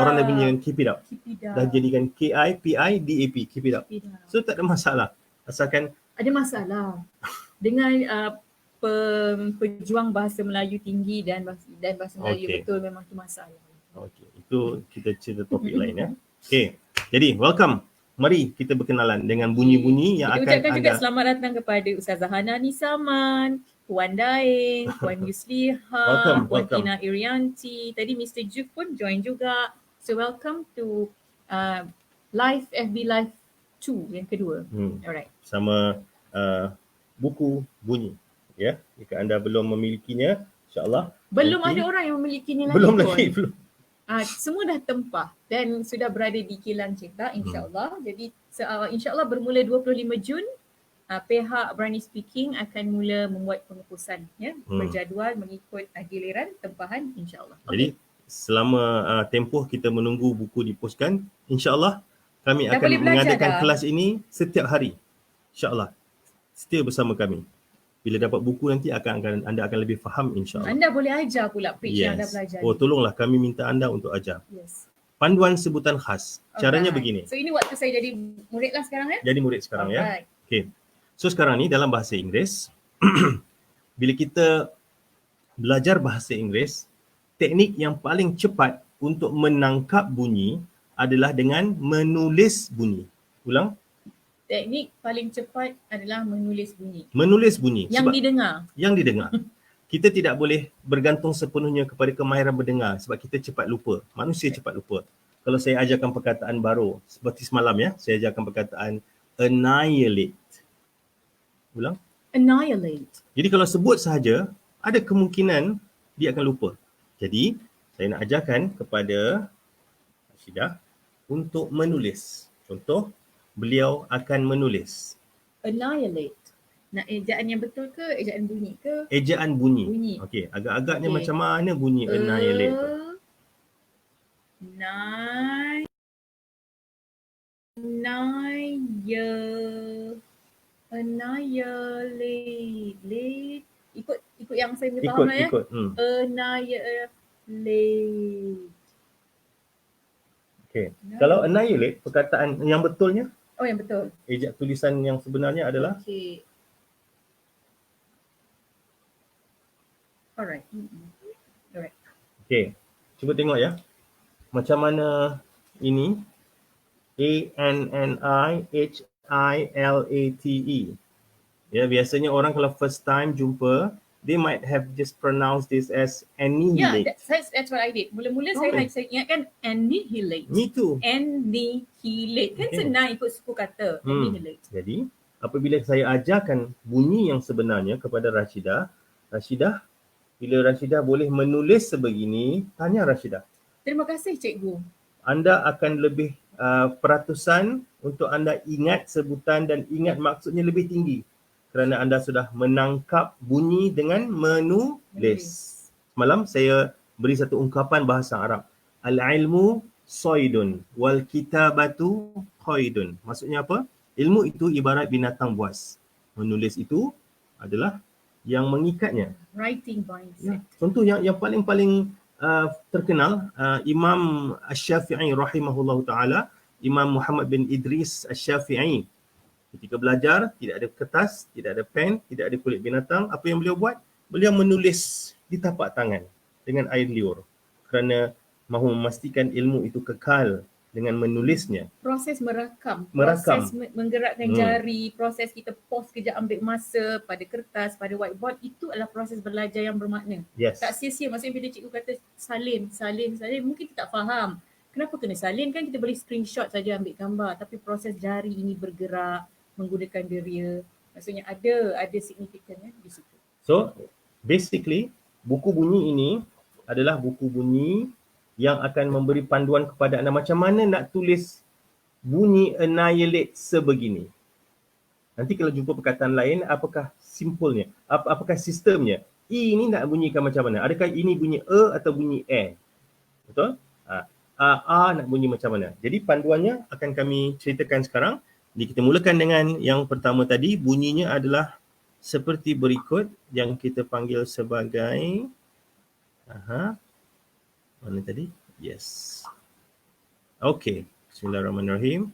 Orang dah bunyikan keep it up. Dah jadikan KIPIDAP, keep it up. So tak ada masalah. Asalkan ada masalah dengan pejuang bahasa Melayu tinggi dan bahasa Melayu betul, memang tu masalah. Okey, itu kita cerita topik lain ya. Okey. Jadi welcome. Mari kita berkenalan dengan bunyi-bunyi yang akan ucapkan juga selamat datang kepada Ustazah Hana Nisaman, Puan Daeng, Puan Yusliha, Puan Tina Irianti. Tadi Mr. Juk pun join juga. So welcome to live FB Live 2 yang kedua. Alright. Sama buku bunyi. Ya, jika anda belum memilikinya, insya-Allah. Belum nanti, ada orang yang memilikinya lagi. Belum. Semua dah tempah dan sudah berada di kilang cetak, insya-Allah. Jadi insya-Allah bermula 25 Jun pihak Berani Speaking akan mula membuat pengukusan berjadual mengikut giliran tempahan, insya-Allah. Jadi selama tempoh kita menunggu buku dipostkan, insya-Allah kami akan mengadakan kelas ini setiap hari. Insya-Allah. Setia bersama kami. Bila dapat buku nanti anda akan lebih faham, insya-Allah. Anda boleh ajar pula page yang anda belajar. Oh, tolonglah kami minta anda untuk ajar. Yes. Panduan sebutan khas. Caranya begini. So ini waktu saya jadi murid lah sekarang ya? Jadi murid sekarang ya. Okey. So sekarang ni dalam bahasa Inggeris, bila kita belajar bahasa Inggeris, teknik yang paling cepat untuk menangkap bunyi adalah dengan menulis bunyi. Ulang. Teknik paling cepat adalah menulis bunyi. Menulis bunyi. Yang didengar. Yang didengar. Kita tidak boleh bergantung sepenuhnya kepada kemahiran berdengar sebab kita cepat lupa. Manusia cepat lupa. Kalau saya ajarkan perkataan baru, seperti semalam ya, saya ajarkan perkataan annihilate. Ulang. Annihilate. Jadi kalau sebut sahaja, ada kemungkinan dia akan lupa. Jadi saya nak ajarkan kepada Rashidah untuk menulis. Contoh, beliau akan menulis. Annihilate. Nak ejaan yang betul ke ejaan bunyi ke? Ejaan bunyi. Bunyi. Okey, agak-agaknya Okey. macam mana bunyi annihilate tu? Annihilate. Ikut yang saya punya faham lah ya. Ikut. Annihilate. Okey. Kalau annihilate, perkataan yang betulnya, Oh, yang betul. ejak tulisan yang sebenarnya adalah Okay. Alright. Alright. okey. Cuba tengok ya. Macam mana ini? Annihilate. Ya, biasanya orang kalau first time jumpa, they might have just pronounced this as Yeah, annihilate. that's what I did. Mula-mula Okay. saya ingatkan annihilate. Me too. Annihilate. Kan Okay. senang ikut suku kata. Annihilate. Jadi, apabila saya ajarkan bunyi yang sebenarnya kepada Rashidah, bila Rashidah boleh menulis sebegini, tanya Rashidah. Terima kasih cikgu. Anda akan lebih peratusan untuk anda ingat sebutan dan ingat maksudnya lebih tinggi. Kerana anda sudah menangkap bunyi dengan menulis. Semalam saya beri satu ungkapan bahasa Arab. Al-ilmu soidun wal kitabatu qaidun. Maksudnya apa? Ilmu itu ibarat binatang buas. Menulis itu adalah yang mengikatnya. Writing binds it. Contoh yang paling terkenal, Imam Asy-Syafi'i rahimahullahu taala, Imam Muhammad bin Idris Asy-Syafi'i. Ketika belajar, tidak ada kertas, tidak ada pen, tidak ada kulit binatang. Apa yang beliau buat? Beliau menulis di tapak tangan dengan air liur. Kerana mahu memastikan ilmu itu kekal dengan menulisnya. Proses merakam. Proses menggerakkan jari, proses kita pause kejap ambil masa pada kertas, pada whiteboard, itu adalah proses belajar yang bermakna. Yes. Tak sia-sia. Maksudnya bila cikgu kata salin, mungkin kita tak faham. Kenapa kena salin? Kan kita boleh screenshot saja ambil gambar. Tapi proses jari ini bergerak, menggunakan deria. Maksudnya ada signifikannya di situ. So, basically, buku bunyi ini adalah buku bunyi yang akan memberi panduan kepada anda macam mana nak tulis bunyi annihilate sebegini. Nanti kalau jumpa perkataan lain, apakah simpulnya? Apakah sistemnya? E ni nak bunyikan macam mana? Adakah ini bunyi atau bunyi e? Betul? A nak bunyi macam mana? Jadi panduannya akan kami ceritakan sekarang. Jadi kita mulakan dengan yang pertama tadi. Bunyinya adalah seperti berikut yang kita panggil sebagai mana tadi? Yes. Okey. Bismillahirrahmanirrahim.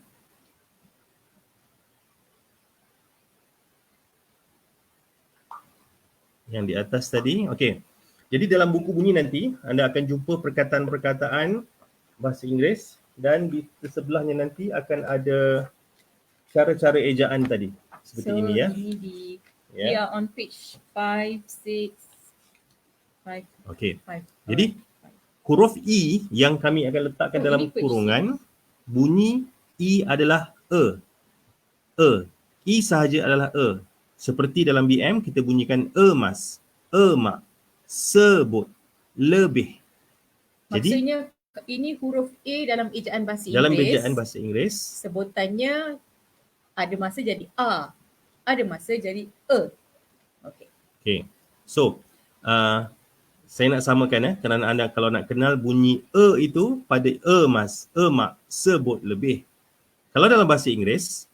Yang di atas tadi. Okey. Jadi dalam buku bunyi nanti anda akan jumpa perkataan-perkataan bahasa Inggeris dan di sebelahnya nanti akan ada cara-cara ejaan tadi. Seperti ini ya. We are on page 5, 6, 5. Okey. Jadi huruf E yang kami akan letakkan dalam kurungan, bunyi E adalah E. E sahaja adalah E. Seperti dalam BM kita bunyikan emas, emak, sebut, lebih. Maksudnya ini huruf A dalam ejaan bahasa Inggeris. Dalam ejaan bahasa Inggeris. Sebutannya ada masa jadi A, ada masa jadi E. Okey. So, saya nak samakan kerana anda kalau nak kenal bunyi E itu pada emas, emak, sebut, lebih. Kalau dalam bahasa Inggeris,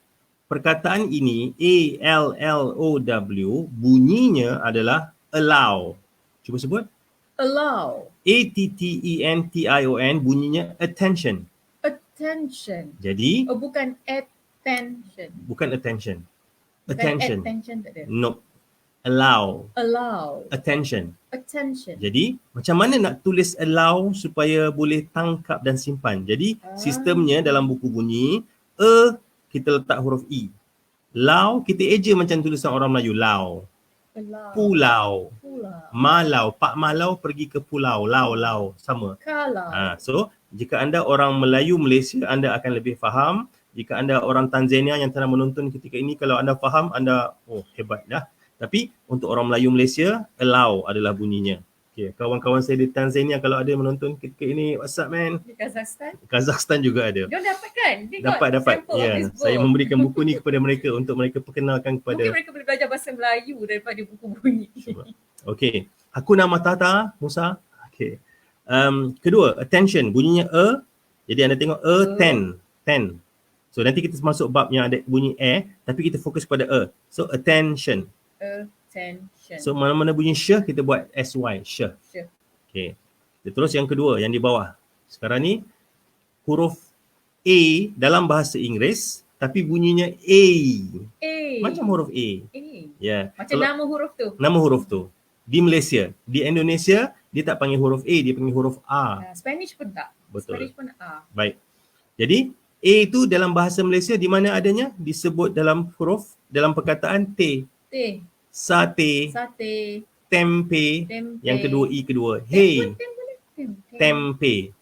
perkataan ini A-L-L-O-W bunyinya adalah allow. Cuba sebut. Allow. A-T-T-E-N-T-I-O-N bunyinya attention. Attention. Jadi. Bukan attention. Bukan attention. Bukan attention. Attention tak ada. No. Allow. Allow. Attention. Attention. Jadi macam mana nak tulis allow supaya boleh tangkap dan simpan. Jadi sistemnya dalam buku bunyi kita letak huruf E. Lau kita eja macam tulisan orang Melayu. Lau. Pulau. Malau. Pak Malau pergi ke pulau. Lau. Sama. Kalau. So jika anda orang Melayu Malaysia, anda akan lebih faham Jika anda orang Tanzania yang tengah menonton ketika ini, kalau anda faham, anda hebat dah. Tapi untuk orang Melayu Malaysia, allow adalah bunyinya. Okay, kawan-kawan saya di Tanzania kalau ada menonton ketika ini, what's up man? Di Kazakhstan. Kazakhstan juga ada. Dia dapat kan? Dia Dapat. sample of Ya, this book. saya memberikan buku ni kepada mereka untuk mereka perkenalkan kepada. Mungkin mereka boleh belajar bahasa Melayu daripada buku bunyi. Okey, aku nama Tata Musa. Okey. Kedua, attention, bunyinya Jadi anda tengok ten. So nanti kita masuk bab yang ada bunyi tapi kita fokus pada So attention. Attention. So mana-mana bunyi sh kita buat sy, sh. Okey. Terus yang kedua yang di bawah. Sekarang ni huruf A dalam bahasa Inggeris tapi bunyinya A. Macam huruf A. Ya. Macam nama huruf tu. Nama huruf tu. Di Malaysia, di Indonesia dia tak panggil huruf A, dia panggil huruf A. Spanish pun tak. Betul. Spanish pun A. Baik. Jadi A itu dalam bahasa Malaysia di mana adanya? Disebut dalam huruf dalam perkataan T. Sate. Tempe. Yang kedua I kedua. Hey. Tempe.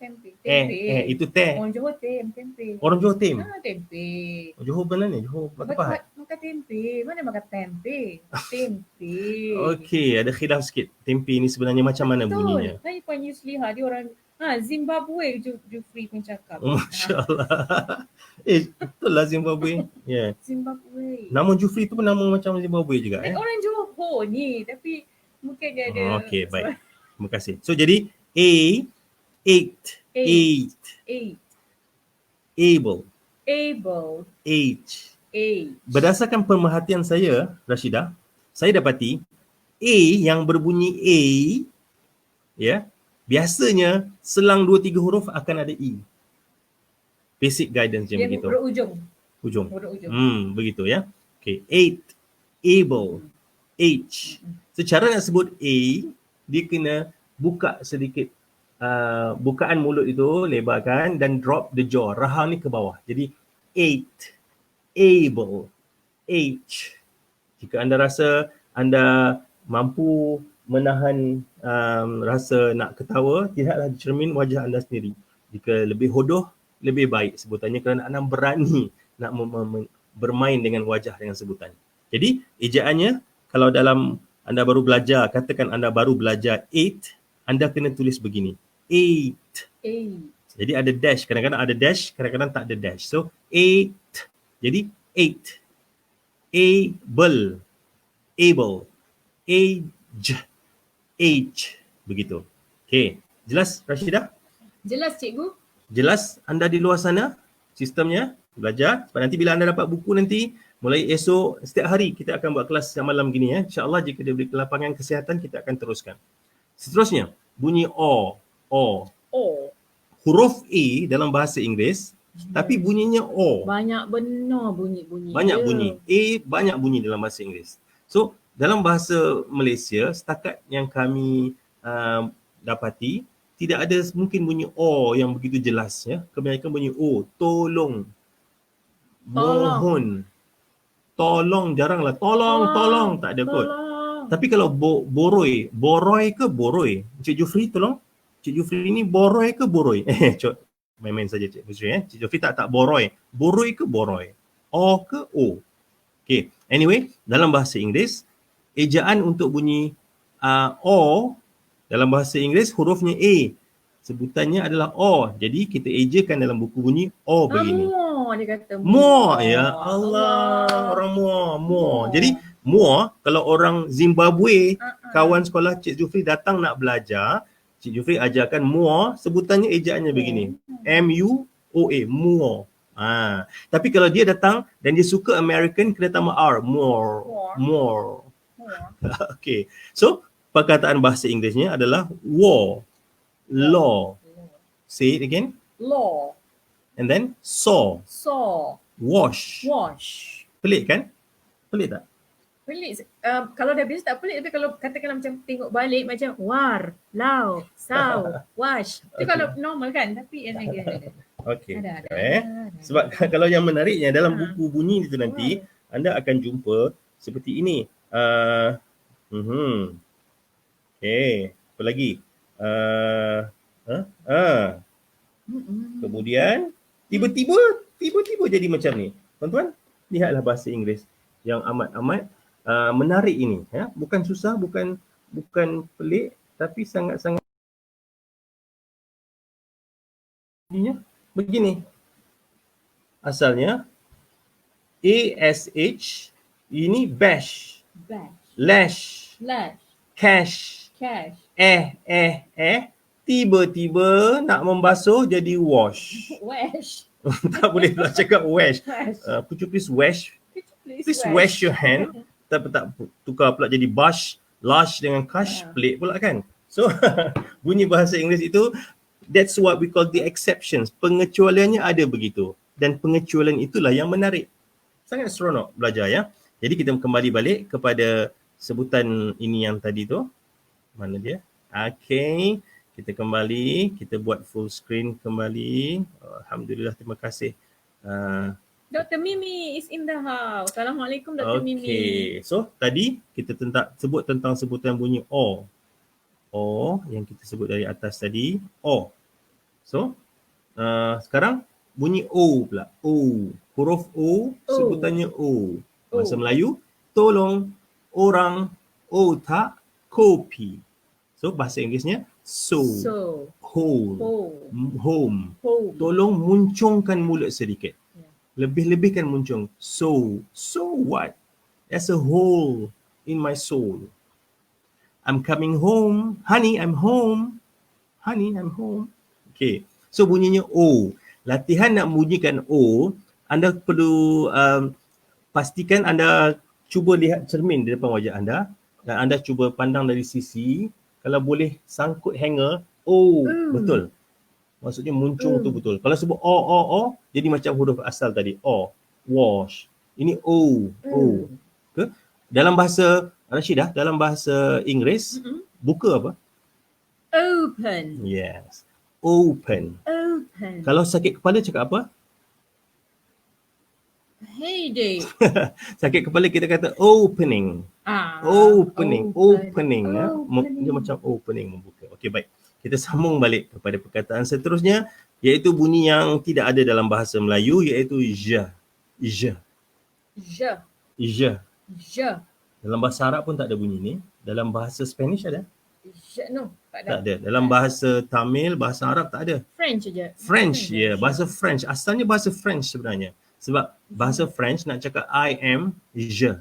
Itu teh. Orang Johor tempe. Orang Johor tem. Tempe. Johor mana ni? Johor Pahat. Makan tempe. Mana makan tempe? Tempe. Okey, ada khilaf sikit. Tempe ni sebenarnya macam mana bunyinya? Saya punya Yusliha, dia orang Zimbabwe, Jufri pun cakap. Masya Allah. Betul lah Zimbabwe. Ya. Zimbabwe. Nama Jufri tu pun nama macam Zimbabwe juga. Orang Johor ni, tapi mungkin dia ada. Okey, baik. Terima kasih. So jadi A, eight. Able. H. Berdasarkan pemerhatian saya, Rashidah, saya dapati A yang berbunyi A, ya, biasanya selang 2-3 huruf akan ada E. Basic guidance je begitu. Hujung. Begitu ya. Okay, eight, able, H. Secara nak sebut A, dia kena buka sedikit bukaan mulut itu, lebarkan dan drop the jaw. Rahang ni ke bawah. Jadi eight, able, H. Jika anda rasa anda mampu menahan rasa nak ketawa, tidaklah cermin wajah anda sendiri. Jika lebih hodoh, lebih baik sebutannya kerana anda berani nak bermain dengan wajah dengan sebutan. Jadi ejaannya, kalau dalam anda baru belajar, katakan anda baru belajar 8, anda kena tulis begini. 8. Jadi ada dash, kadang-kadang ada dash, kadang-kadang tak ada dash. So 8. Jadi 8. Able. Age. Begitu. Okay. Jelas Rashidah? Jelas cikgu. Jelas anda di luar sana sistemnya belajar. Sebab nanti bila anda dapat buku nanti, mulai esok setiap hari kita akan buat kelas yang malam gini ya. InsyaAllah jika diberi kelapangan kesihatan kita akan teruskan. Seterusnya, bunyi O. Huruf A dalam bahasa Inggeris tapi bunyinya O. Banyak benar bunyi. Banyak bunyi. A banyak bunyi dalam bahasa Inggeris. So, dalam bahasa Malaysia, setakat yang kami dapati, tidak ada mungkin bunyi O yang begitu jelas ya. Kebanyakan bunyi O. Tolong. Mohon. Tolong jaranglah. Tolong. Tak ada kot. Tapi kalau boroi ke boroi? Cik Jufri tolong. Cik Jufri ni boroi ke boroi? Main-main saja Cik Jufri ya. Cik Jufri tak boroi. Boroi ke boroi? O ke O? Okay. Anyway, dalam bahasa Inggeris, ejaan untuk bunyi O dalam bahasa Inggeris hurufnya A. Sebutannya adalah O. Jadi kita ejakan dalam buku bunyi O begini. Dia kata more. Ya Allah. Orang more. Jadi more, kalau orang Zimbabwe, kawan sekolah Cik Jufri datang nak belajar, Cik Jufri ajarkan more, sebutannya ejaannya begini. M-U-O-A. More. Tapi kalau dia datang dan dia suka American, kena tambah R. More. Okay. So, perkataan bahasa Inggerisnya adalah war. Law. Say it again. Law. And then saw. Wash. Pelik kan? Pelik tak? Pelik. Kalau dah biasa tak pelik, tapi kalau katakanlah macam tengok balik macam war, law, saw, wash. Itu kalau normal kan, tapi ada. Okey. Sebab kalau yang menariknya dalam buku bunyi itu nanti anda akan jumpa seperti ini. Okey, apa lagi? Kemudian tiba-tiba tiba-tiba jadi macam ni. Tuan-tuan, lihatlah bahasa Inggeris yang amat-amat menarik ini. Ya? Bukan susah, bukan pelik, tapi sangat-sangat begini. Asalnya ASH, ini bash, lash, cash, tiba-tiba nak membasuh jadi wash. Tak boleh pula cakap wash. Could you please wash? Please wash your hand. Tak tukar pula jadi bash, lash dengan cash, pelik pula kan. So bunyi bahasa Inggeris itu, that's what we call the exceptions. Pengecualiannya ada begitu. Dan pengecualian itulah yang menarik. Sangat seronok belajar ya. Jadi kita kembali balik kepada sebutan ini yang tadi tu. Mana dia? Okay. Kita kembali. Kita buat full screen kembali. Alhamdulillah, terima kasih. Dr. Mimi is in the house. Assalamualaikum Dr. Mimi. Okay. So tadi kita sebut tentang sebutan bunyi O. O yang kita sebut dari atas tadi. O. So sekarang bunyi O pula. O. Huruf O, sebutannya O. Bahasa Melayu, tolong, orang, otak, kopi. So bahasa Inggerisnya so. Hold. Home. Tolong muncungkan mulut sedikit. Lebih-lebihkan muncung. So what? There's a hole in my soul. I'm coming home. Honey, I'm home. Honey, I'm home. Okay. So bunyinya O. Latihan nak bunyikan O, anda perlu pastikan anda cuba lihat cermin di depan wajah anda dan anda cuba pandang dari sisi. Kalau boleh sangkut hanger, betul. Maksudnya muncung tu betul. Kalau sebut O, jadi macam huruf asal tadi. O, wash. Ini O. Okay? Dalam bahasa Rashidah, dalam bahasa Inggeris, buka apa? Open. Yes. Open. Kalau sakit kepala cakap apa? Headache. Sakit kepala kita kata opening. Opening. Dia macam opening, membuka. Okey, baik. Kita sambung balik kepada perkataan seterusnya, iaitu bunyi yang tidak ada dalam bahasa Melayu, iaitu ja. Dalam bahasa Arab pun tak ada bunyi ni. Dalam bahasa Spanish ada? Tak ada. Dalam bahasa Tamil, bahasa Arab tak ada. French saja. French, ya. Bahasa French. Asalnya bahasa French sebenarnya. Sebab bahasa French nak cakap I am, je.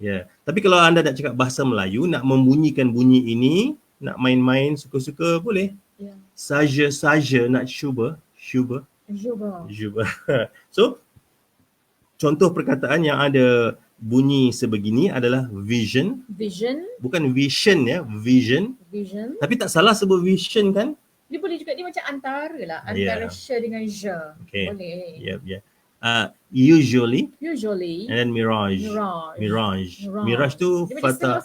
Ya. Tapi kalau anda nak cakap bahasa Melayu, nak membunyikan bunyi ini, nak main-main suka-suka, boleh. Saja nak cuba. So, contoh perkataan yang ada bunyi sebegini adalah vision. Bukan vision ya, vision. Tapi tak salah sebut vision kan? Dia boleh juga, dia macam antara lah. Antara she dengan je. Okay. Boleh. Yeah. Usually. And then mirage. Mirage tu dia fata.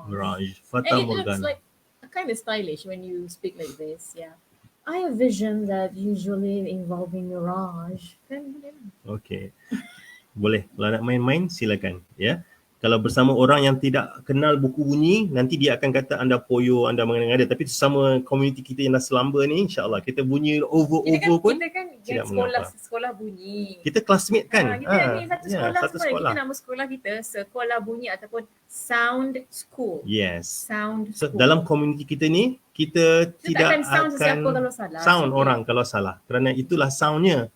Mirage. Fata And it Morgana. looks like kind of stylish when you speak like this. Yeah. I have vision that usually involving mirage. Okay. Boleh. Kalau nak main-main, silakan. Ya. Kalau bersama orang yang tidak kenal buku bunyi, nanti dia akan kata anda poyo, anda mengada-ngada. Tapi sesama komuniti kita yang dah selamba ni, insyaAllah kita bunyi over pun. Kita kan sekolah bunyi. Kita classmate kan? Kita ni satu sekolah. Kita nama sekolah kita Sekolah Bunyi ataupun Sound School. Yes. Sound So, School. dalam komuniti kita ni, kita tidak sound sesiapa kalau salah. Sound orang kalau salah. Kerana itulah soundnya.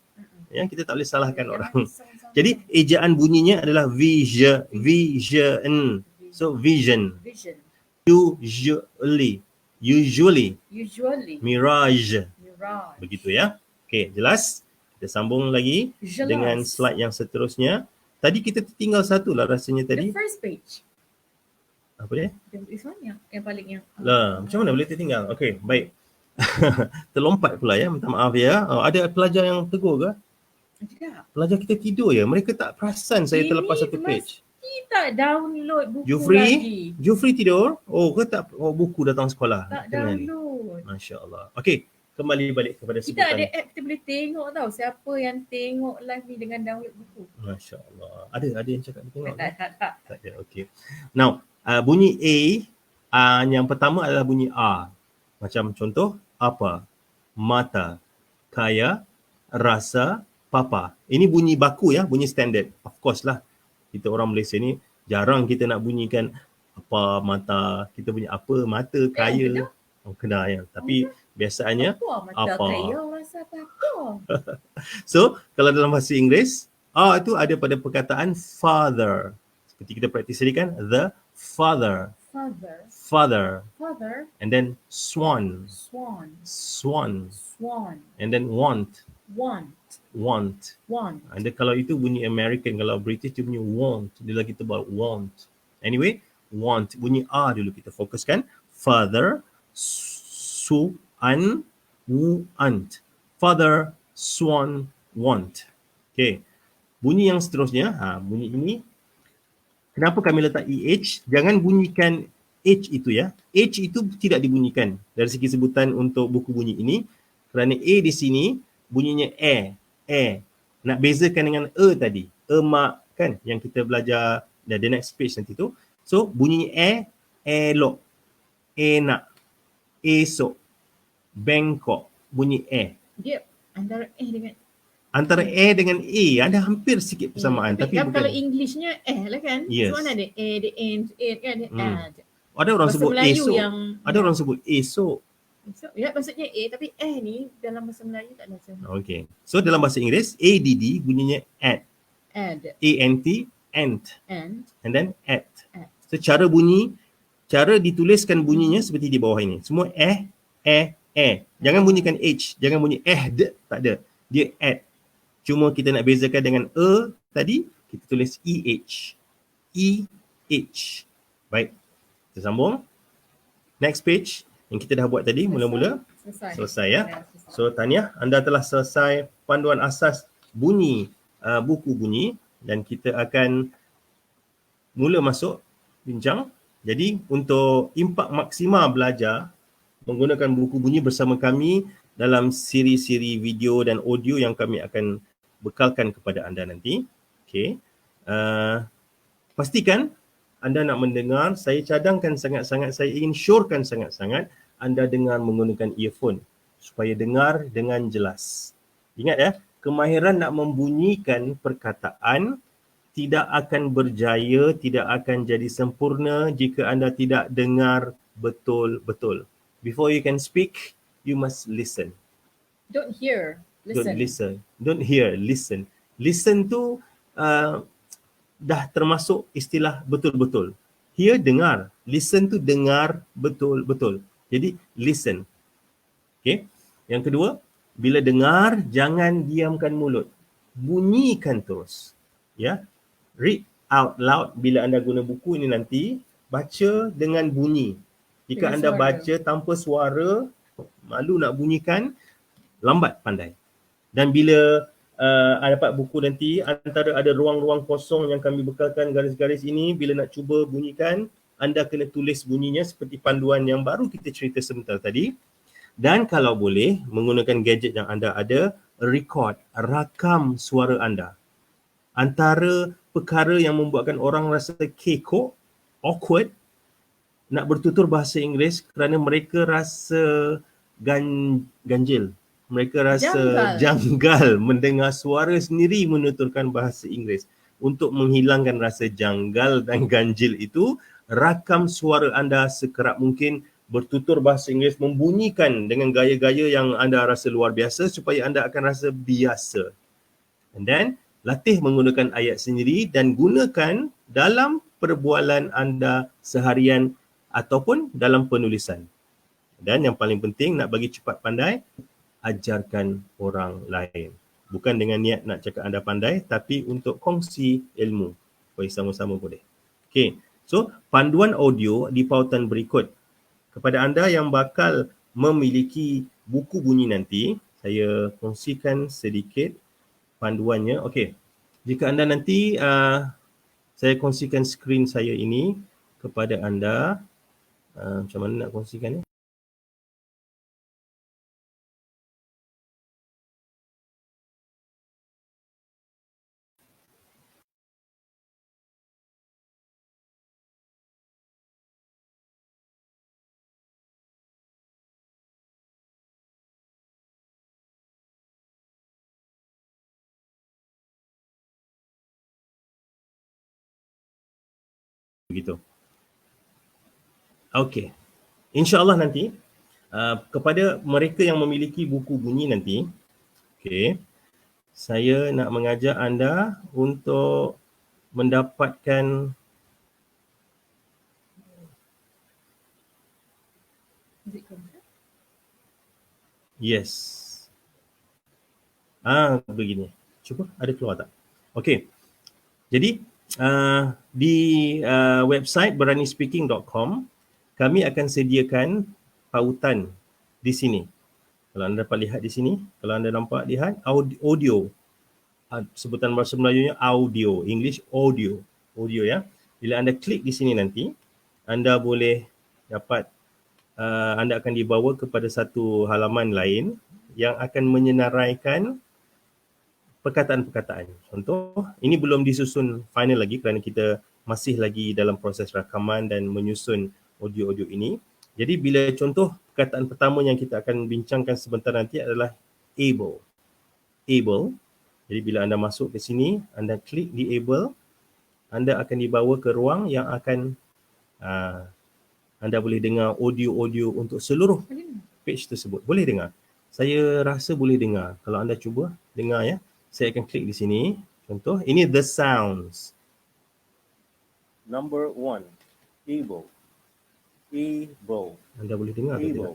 Ya, kita tak boleh salahkan orang. Jadi ejaan bunyinya adalah vision. So vision. Usually. Mirage. Begitu ya. Okey, jelas? Kita sambung lagi dengan slide yang seterusnya. Tadi kita tertinggal satu lah rasanya tadi. The first page. Apa dia? This one yang paling Lah, macam mana boleh tertinggal? Okey, baik. Terlompat pula ya, minta maaf ya. Ada pelajar yang tegur ke? Pelajar kita tidur ya. Mereka tak perasan saya terlepas satu page. Kita download buku lagi. Jufri tidur? Oh, ke tak buku datang sekolah? Tak download. Masya-Allah. Okey, kembali balik kepada sebutan. Kita ada app, kita boleh tengok tau siapa yang tengok live ni dengan download buku. Masya-Allah. Ada yang cakap dia tengok? Tak. Tak ada. Okey. Now, bunyi A yang pertama adalah bunyi A. Macam contoh apa? Mata, kaya, rasa papa. Ini bunyi baku ya, bunyi standard. Of course lah, kita orang Malaysia ni jarang kita nak bunyikan apa mata, kita punya apa mata kaya. Kena ya. Tapi biasanya Apa mata apa. kaya rasa apa? So, kalau dalam bahasa Inggeris, itu ada pada perkataan father. Seperti kita praktis tadi kan, the father. Father. Father. Father. And then swan. Swan. Swan. Swan. And then want. Want. Want. Want. Anda kalau itu bunyi American, kalau British dia bunyi want. Dia lagi tebal, want. Anyway, want. Bunyi A dulu kita fokuskan. Father, suan, want. Father, swan, want. Okay. Bunyi yang seterusnya, bunyi ini. Kenapa kami letak EH? Jangan bunyikan H itu ya. H itu tidak dibunyikan dari segi sebutan untuk buku bunyi ini. Kerana A di sini bunyinya nak bezakan dengan tadi, mak kan yang kita belajar the next page nanti tu. So bunyinya elok, enak, esok, bengkok, bunyi Dia antara dengan dengan ada hampir sikit persamaan tapi bukan. kalau Englishnya lah kan. Yes. So mana ada the end kan ada. Ada orang Bahasa sebut Melayu esok. yang Ada orang sebut esok. So, ya maksudnya tapi ni dalam bahasa Melayu tak ada macam. Okay. So dalam bahasa Inggeris ADD bunyinya add. Add. ANT, ant. And then at. So cara dituliskan bunyinya seperti di bawah ini. Semua Jangan bunyikan H, jangan bunyi tak ada. Dia at. Cuma kita nak bezakan dengan tadi, kita tulis EH. EH. Baik. Kita sambung. Next page yang kita dah buat tadi mula-mula. Selesai ya. So tahniah, anda telah selesai panduan asas bunyi buku bunyi dan kita akan mula masuk bincang. Jadi untuk impak maksima belajar menggunakan buku bunyi bersama kami dalam siri-siri video dan audio yang kami akan bekalkan kepada anda nanti. Okay. Pastikan anda nak mendengar, saya cadangkan sangat-sangat, saya ingin syorkan sangat-sangat anda dengar menggunakan earphone supaya dengar dengan jelas. Ingat ya, kemahiran nak membunyikan perkataan tidak akan berjaya, tidak akan jadi sempurna jika anda tidak dengar betul-betul. Before you can speak, you must listen. Don't hear, listen. Don't listen. Don't hear, listen. Listen tu dah termasuk istilah betul-betul. Hear, dengar. Listen tu dengar betul-betul. Jadi listen. Okay. Yang kedua, bila dengar jangan diamkan mulut. Bunyikan terus. Ya. Read out loud bila anda guna buku ini nanti, baca dengan bunyi. Jika Dengan anda suara. baca tanpa suara, malu nak bunyikan, lambat pandai. Dan bila dapat buku nanti, antara ada ruang-ruang kosong yang kami bekalkan garis-garis ini, bila nak cuba bunyikan, anda kena tulis bunyinya seperti panduan yang baru kita cerita sebentar tadi. Dan kalau boleh, menggunakan gadget yang anda ada, rakam suara anda. Antara perkara yang membuatkan orang rasa kekok, awkward, nak bertutur bahasa Inggeris kerana mereka rasa ganjil. Mereka rasa janggal mendengar suara sendiri menuturkan bahasa Inggeris. Untuk menghilangkan rasa janggal dan ganjil itu, rakam suara anda sekerap mungkin bertutur bahasa Inggeris, membunyikan dengan gaya-gaya yang anda rasa luar biasa supaya anda akan rasa biasa. And then, latih menggunakan ayat sendiri dan gunakan dalam perbualan anda seharian ataupun dalam penulisan. Dan yang paling penting, nak bagi cepat pandai, ajarkan orang lain. Bukan dengan niat nak cakap anda pandai, tapi untuk kongsi ilmu. Supaya sama-sama boleh. Okay, so panduan audio di pautan berikut. Kepada anda yang bakal memiliki buku bunyi nanti, saya kongsikan sedikit panduannya. Okay, jika anda nanti, saya kongsikan skrin saya ini kepada anda. Macam mana nak kongsikan ni? begitu. Okey. InsyaAllah nanti kepada mereka yang memiliki buku bunyi nanti, okey, saya nak mengajak anda untuk mendapatkan yes. Begini. Cuba ada keluar tak? Okey. Jadi di website beranispeaking.com kami akan sediakan pautan di sini. Kalau anda dapat lihat di sini, kalau anda nampak lihat audio. Sebutan bahasa Melayunya audio, English audio ya. Bila anda klik di sini nanti, anda boleh dapat anda akan dibawa kepada satu halaman lain yang akan menyenaraikan perkataan-perkataan. Contoh, ini belum disusun final lagi kerana kita masih lagi dalam proses rakaman dan menyusun audio-audio ini. Jadi bila contoh perkataan pertama yang kita akan bincangkan sebentar nanti adalah able. Able. Jadi bila anda masuk ke sini, anda klik di able, anda akan dibawa ke ruang yang akan anda boleh dengar audio-audio untuk seluruh page tersebut. Boleh dengar? Saya rasa boleh dengar. Kalau anda cuba dengar ya. Saya akan klik di sini. Contoh, ini the sounds. Number 1, able. Able. Anda boleh dengar ke tidak?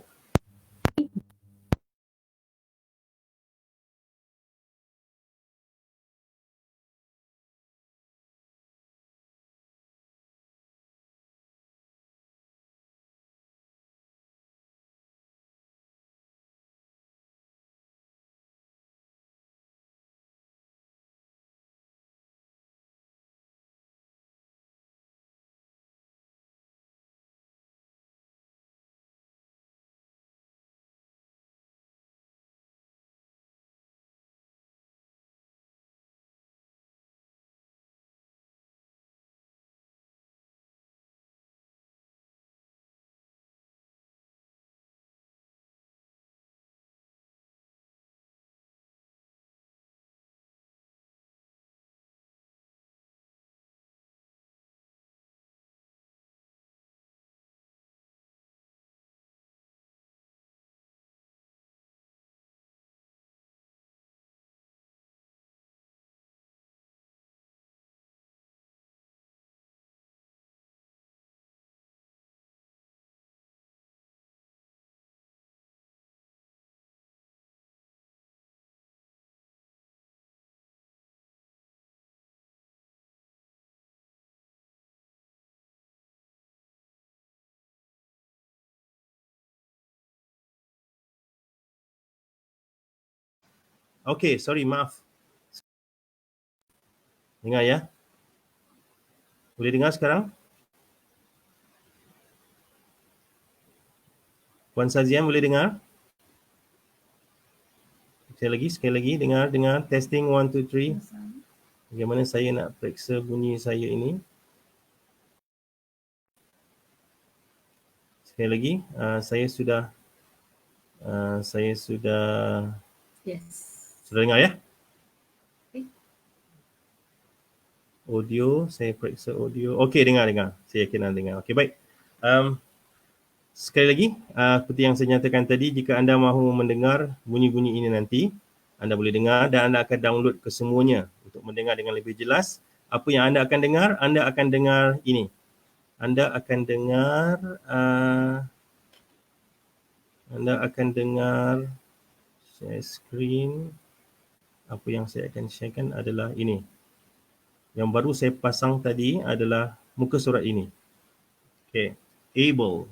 Okey, sorry, maaf. Dengar ya. Boleh dengar sekarang? Puan Sazian boleh dengar? Sekali lagi, dengar. Testing 1, 2, 3. Bagaimana saya nak periksa bunyi saya ini? Sekali lagi, saya sudah Yes. sudah dengar ya? Okay. Audio, saya periksa audio. Okey, dengar. Saya yakin anda dengar. Okey, baik. Sekali lagi, seperti yang saya nyatakan tadi, jika anda mahu mendengar bunyi-bunyi ini nanti, anda boleh dengar dan anda akan download kesemuanya untuk mendengar dengan lebih jelas. Apa yang anda akan dengar? Anda akan dengar ini. Anda akan dengar share screen. Apa yang saya akan sharekan adalah ini. Yang baru saya pasang tadi adalah muka surat ini. Okay. Able.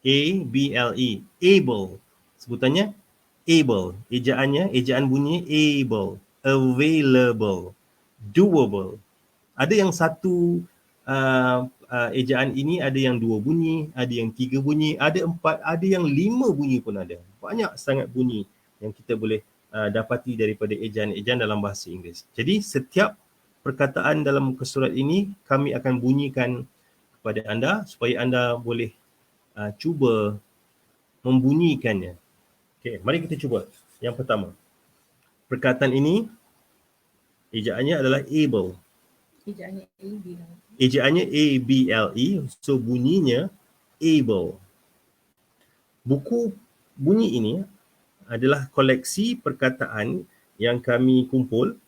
A-B-L-E. Able. Sebutannya able. Ejaan bunyi able. Available. Doable. Ada yang satu ejaan ini, ada yang 2 bunyi, ada yang 3 bunyi, ada 4, ada yang 5 bunyi pun ada. Banyak sangat bunyi yang kita boleh dapati daripada ejaan-ejaan dalam bahasa Inggeris. Jadi setiap perkataan dalam muka surat ini kami akan bunyikan kepada anda supaya anda boleh cuba membunyikannya. Okey, mari kita cuba. Yang pertama, perkataan ini ejaannya adalah able. Ejaannya A, B, L. Ejaannya A-B-L-E, so bunyinya able. Buku bunyi ini adalah koleksi perkataan yang kami kumpul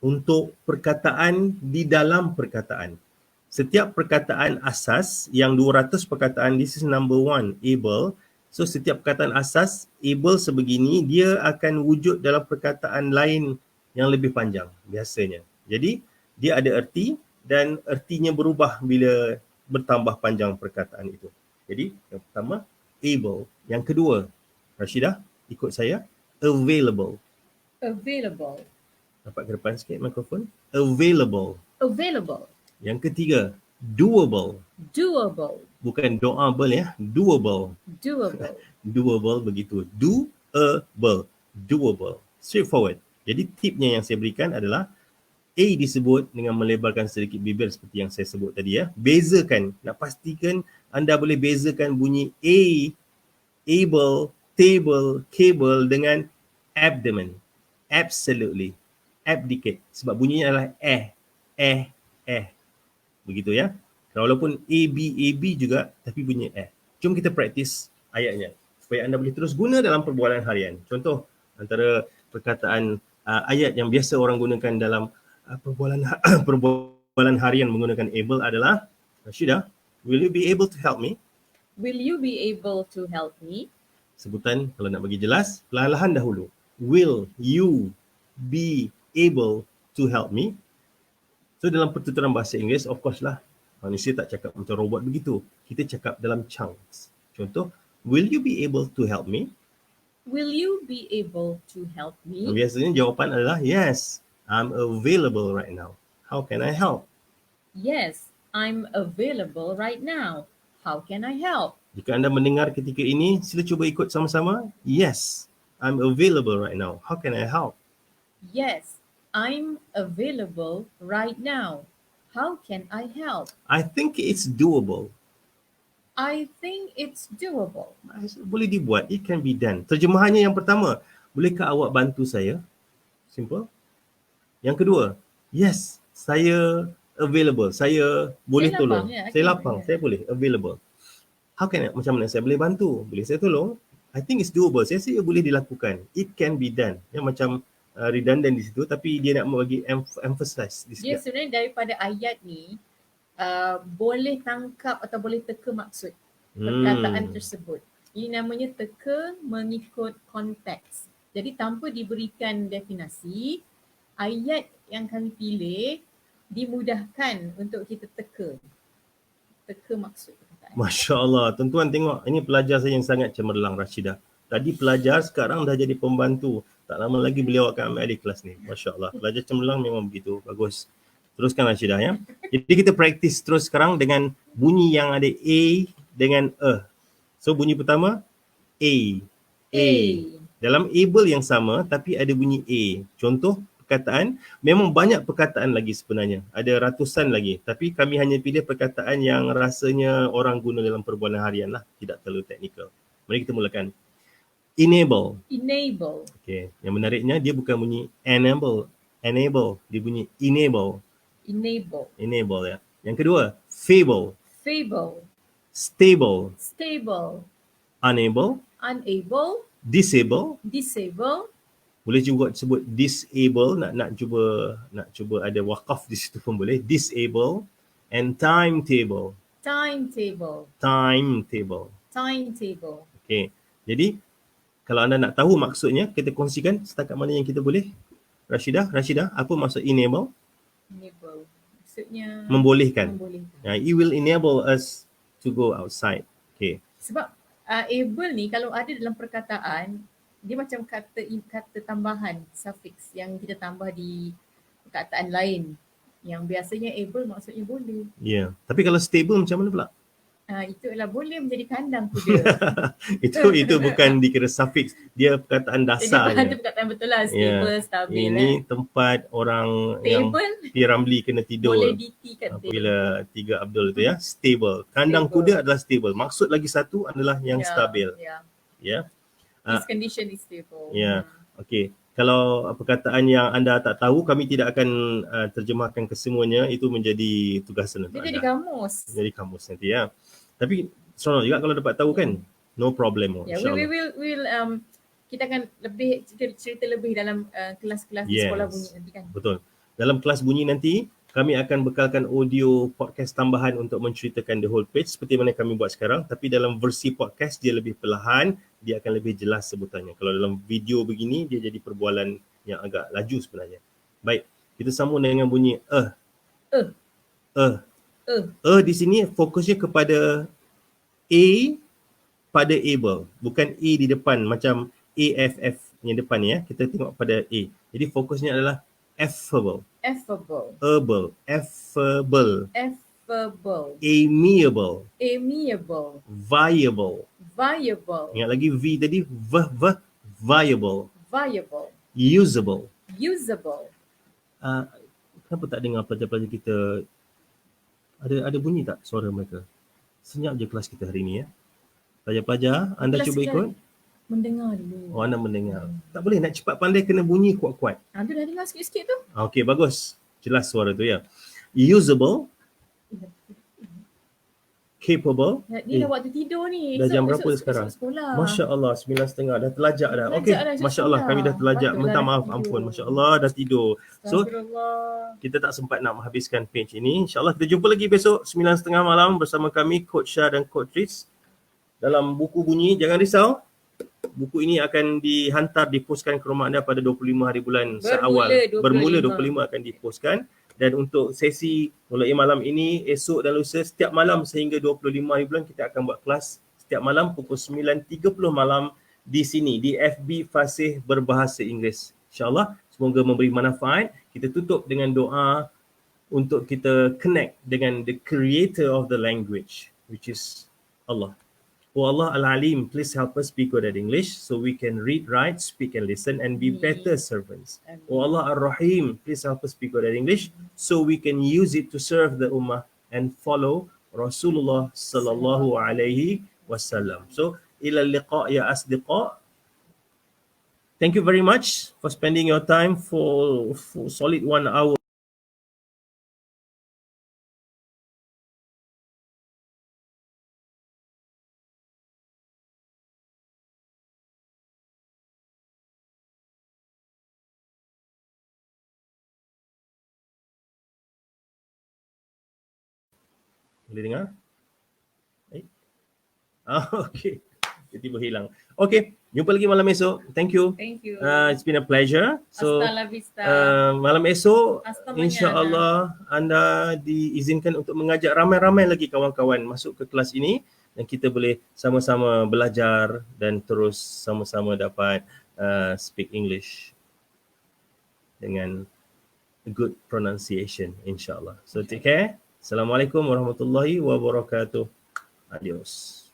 untuk perkataan di dalam perkataan. Setiap perkataan asas yang 200 perkataan, this is number 1, able. So setiap perkataan asas able sebegini, dia akan wujud dalam perkataan lain yang lebih panjang biasanya. Jadi dia ada erti dan ertinya berubah bila bertambah panjang perkataan itu. Jadi yang pertama able, yang kedua Rashidah ikut saya, available. Available. Dapat ke depan sikit mikrofon. Available. Available. Yang ketiga, doable. Doable. Bukan doable ya, doable. Doable. Doable begitu. Doable. Doable. Straightforward. Jadi tipnya yang saya berikan adalah A disebut dengan melebarkan sedikit bibir seperti yang saya sebut tadi ya. Bezakan. Nak pastikan anda boleh bezakan bunyi A, able, table, cable dengan abdomen. Absolutely. Abdicate. Sebab bunyinya adalah begitu ya. Walaupun A, B juga tapi bunyi Jom kita praktis ayatnya supaya anda boleh terus guna dalam perbualan harian. Contoh antara perkataan ayat yang biasa orang gunakan dalam perbualan harian menggunakan able adalah, Rashidah, will you be able to help me? Will you be able to help me? Sebutan kalau nak bagi jelas, perlahan-lahan dahulu. Will you be able to help me? So dalam pertuturan bahasa Inggeris, of course lah, manusia tak cakap macam robot begitu. Kita cakap dalam chunks. Contoh, will you be able to help me? Will you be able to help me? Biasanya jawapan adalah, yes, I'm available right now. How can I help? Yes, I'm available right now. How can I help? Jika anda mendengar ketika ini, sila cuba ikut sama-sama. Yes, I'm available right now. How can I help? Yes, I'm available right now. How can I help? I think it's doable. I think it's doable. Boleh dibuat. It can be done. Terjemahannya yang pertama, bolehkah awak bantu saya? Simple. Yang kedua, yes, saya available. Saya boleh tolong. Saya lapang. Saya boleh. Available. How can I, macam mana saya boleh bantu? Boleh saya tolong? I think it's doable. Saya rasa boleh dilakukan. It can be done. Yang macam redundant di situ, tapi dia nak bagi emphasize di situ. Dia sebenarnya daripada ayat ni boleh tangkap atau boleh teka maksud perkataan tersebut. Ini namanya teka mengikut konteks. Jadi tanpa diberikan definisi, ayat yang kami pilih dimudahkan untuk kita teka maksud perkataan. Masya Allah, tuan-tuan tengok, ini pelajar saya yang sangat cemerlang, Rashidah. Tadi pelajar, sekarang dah jadi pembantu. Tak lama lagi beliau akan ambil adik kelas ni. Masya Allah, pelajar cemerlang memang begitu. Bagus. Teruskan Rashidah ya. Jadi kita praktis terus sekarang dengan bunyi yang ada A dengan E. So bunyi pertama, A. Dalam able yang sama tapi ada bunyi A. Contoh perkataan, memang banyak perkataan lagi sebenarnya. Ada ratusan lagi. Tapi kami hanya pilih perkataan yang rasanya orang guna dalam perbualan harian lah. Tidak terlalu teknikal. Mari kita mulakan. Enable. Okay. Yang menariknya dia bukan bunyi enable. Dia bunyi enable ya. Yang kedua, fable. Stable. Unable. Disable. Boleh juga sebut disable, nak cuba ada wakaf di situ pun boleh. Disable and timetable. Okay. Jadi kalau anda nak tahu maksudnya, kita kongsikan setakat mana yang kita boleh. Rashidah, apa maksud enable? Maksudnya membolehkan. It will enable us to go outside. Okay. Sebab able ni kalau ada dalam perkataan, dia macam kata tambahan, suffix yang kita tambah di perkataan lain. Yang biasanya able maksudnya boleh. Ya. Tapi kalau stable macam mana pula? Itu adalah boleh menjadi kandang kuda. itu bukan dikira suffix, dia perkataan dasarnya. Itu perkataan betul lah, stable, stabil. Ini tempat orang yang P. Ramlee kena tidur. Boleh ditikat bila 3 Abdul itu ya, stable. Kandang kuda adalah stable. Maksud lagi satu adalah yang stabil. This condition is stable. Okay. Kalau perkataan yang anda tak tahu, kami tidak akan terjemahkan kesemuanya. Itu menjadi tugasan untuk Dia jadi anda. kamus. Jadi kamus nanti ya. Tapi seronok juga kalau dapat tahu kan. No problem, Yeah, we insyaAllah. will kita akan lebih cerita lebih dalam kelas-kelas di sekolah bunyi Yes, nanti kan. betul. Dalam kelas bunyi nanti, kami akan bekalkan audio podcast tambahan untuk menceritakan the whole page seperti mana kami buat sekarang. Tapi dalam versi podcast, dia lebih perlahan, dia akan lebih jelas sebutannya. Kalau dalam video begini, dia jadi perbualan yang agak laju sebenarnya. Baik, kita sambung dengan bunyi Eh, di sini fokusnya kepada A pada able, bukan A di depan macam AFF yang depan ni ya. Kita tengok pada A. Jadi fokusnya adalah affable, affable, affable, affable, amiable, amiable, viable. viable, Ingat lagi V tadi, viable, viable, usable. usable. Kenapa tak dengar pelajar-pelajar kita, ada bunyi tak suara mereka? Senyap je kelas kita hari ni ya. Pelajar-pelajar, anda Kelas cuba kita ikut. mendengar dulu. Oh, anda mendengar. Tak boleh, nak cepat pandai kena bunyi kuat-kuat. Tu dah dengar sikit-sikit tu. Okey, bagus. Jelas suara tu ya. Usable, capable. Ni dah waktu tidur ni. Dah jam berapa sekarang? Sekolah. Masya Allah, 9.30. Dah terlajak dah. Okey, Terlajak dah, esok Masya Allah, sekolah. kami dah terlajak. Patutlah Minta dah maaf, tidur. ampun. Masya Allah, dah tidur. So, Astagfirullah. kita tak sempat nak menghabiskan page ini. InsyaAllah kita jumpa lagi besok 9.30 malam bersama kami, Coach Shah dan Coach Tris. Dalam buku bunyi, jangan risau. Buku ini akan dihantar, dipostkan ke rumah anda pada 25 hari bulan seawal. Bermula 25 akan dipostkan. Dan untuk sesi mulai malam ini, esok dan lusa, setiap malam sehingga 25 hari bulan kita akan buat kelas setiap malam pukul 9.30 malam di sini, di FB Fasih Berbahasa Inggeris. InsyaAllah, semoga memberi manfaat. Kita tutup dengan doa untuk kita connect dengan the creator of the language, which is Allah. Oh Allah Al-Alim, please help us speak good at English so we can read, write, speak and listen and be better servants. Oh Allah Ar-Rahim, please help us speak good at English so we can use it to serve the ummah and follow Rasulullah sallallahu alaihi wasallam. So, ila liqa ya asdiqa. Thank you very much for spending your time for solid 1 hour. Boleh dengar? Okay. Tiba-tiba hilang. Okay, jumpa lagi malam esok. Thank you. Thank you. It's been a pleasure. So, Hasta la vista. malam esok, Hasta insya-Allah anda diizinkan untuk mengajak ramai-ramai lagi kawan-kawan masuk ke kelas ini dan kita boleh sama-sama belajar dan terus sama-sama dapat speak English dengan good pronunciation, insya-Allah. So, take care. Assalamualaikum warahmatullahi wabarakatuh. Adios.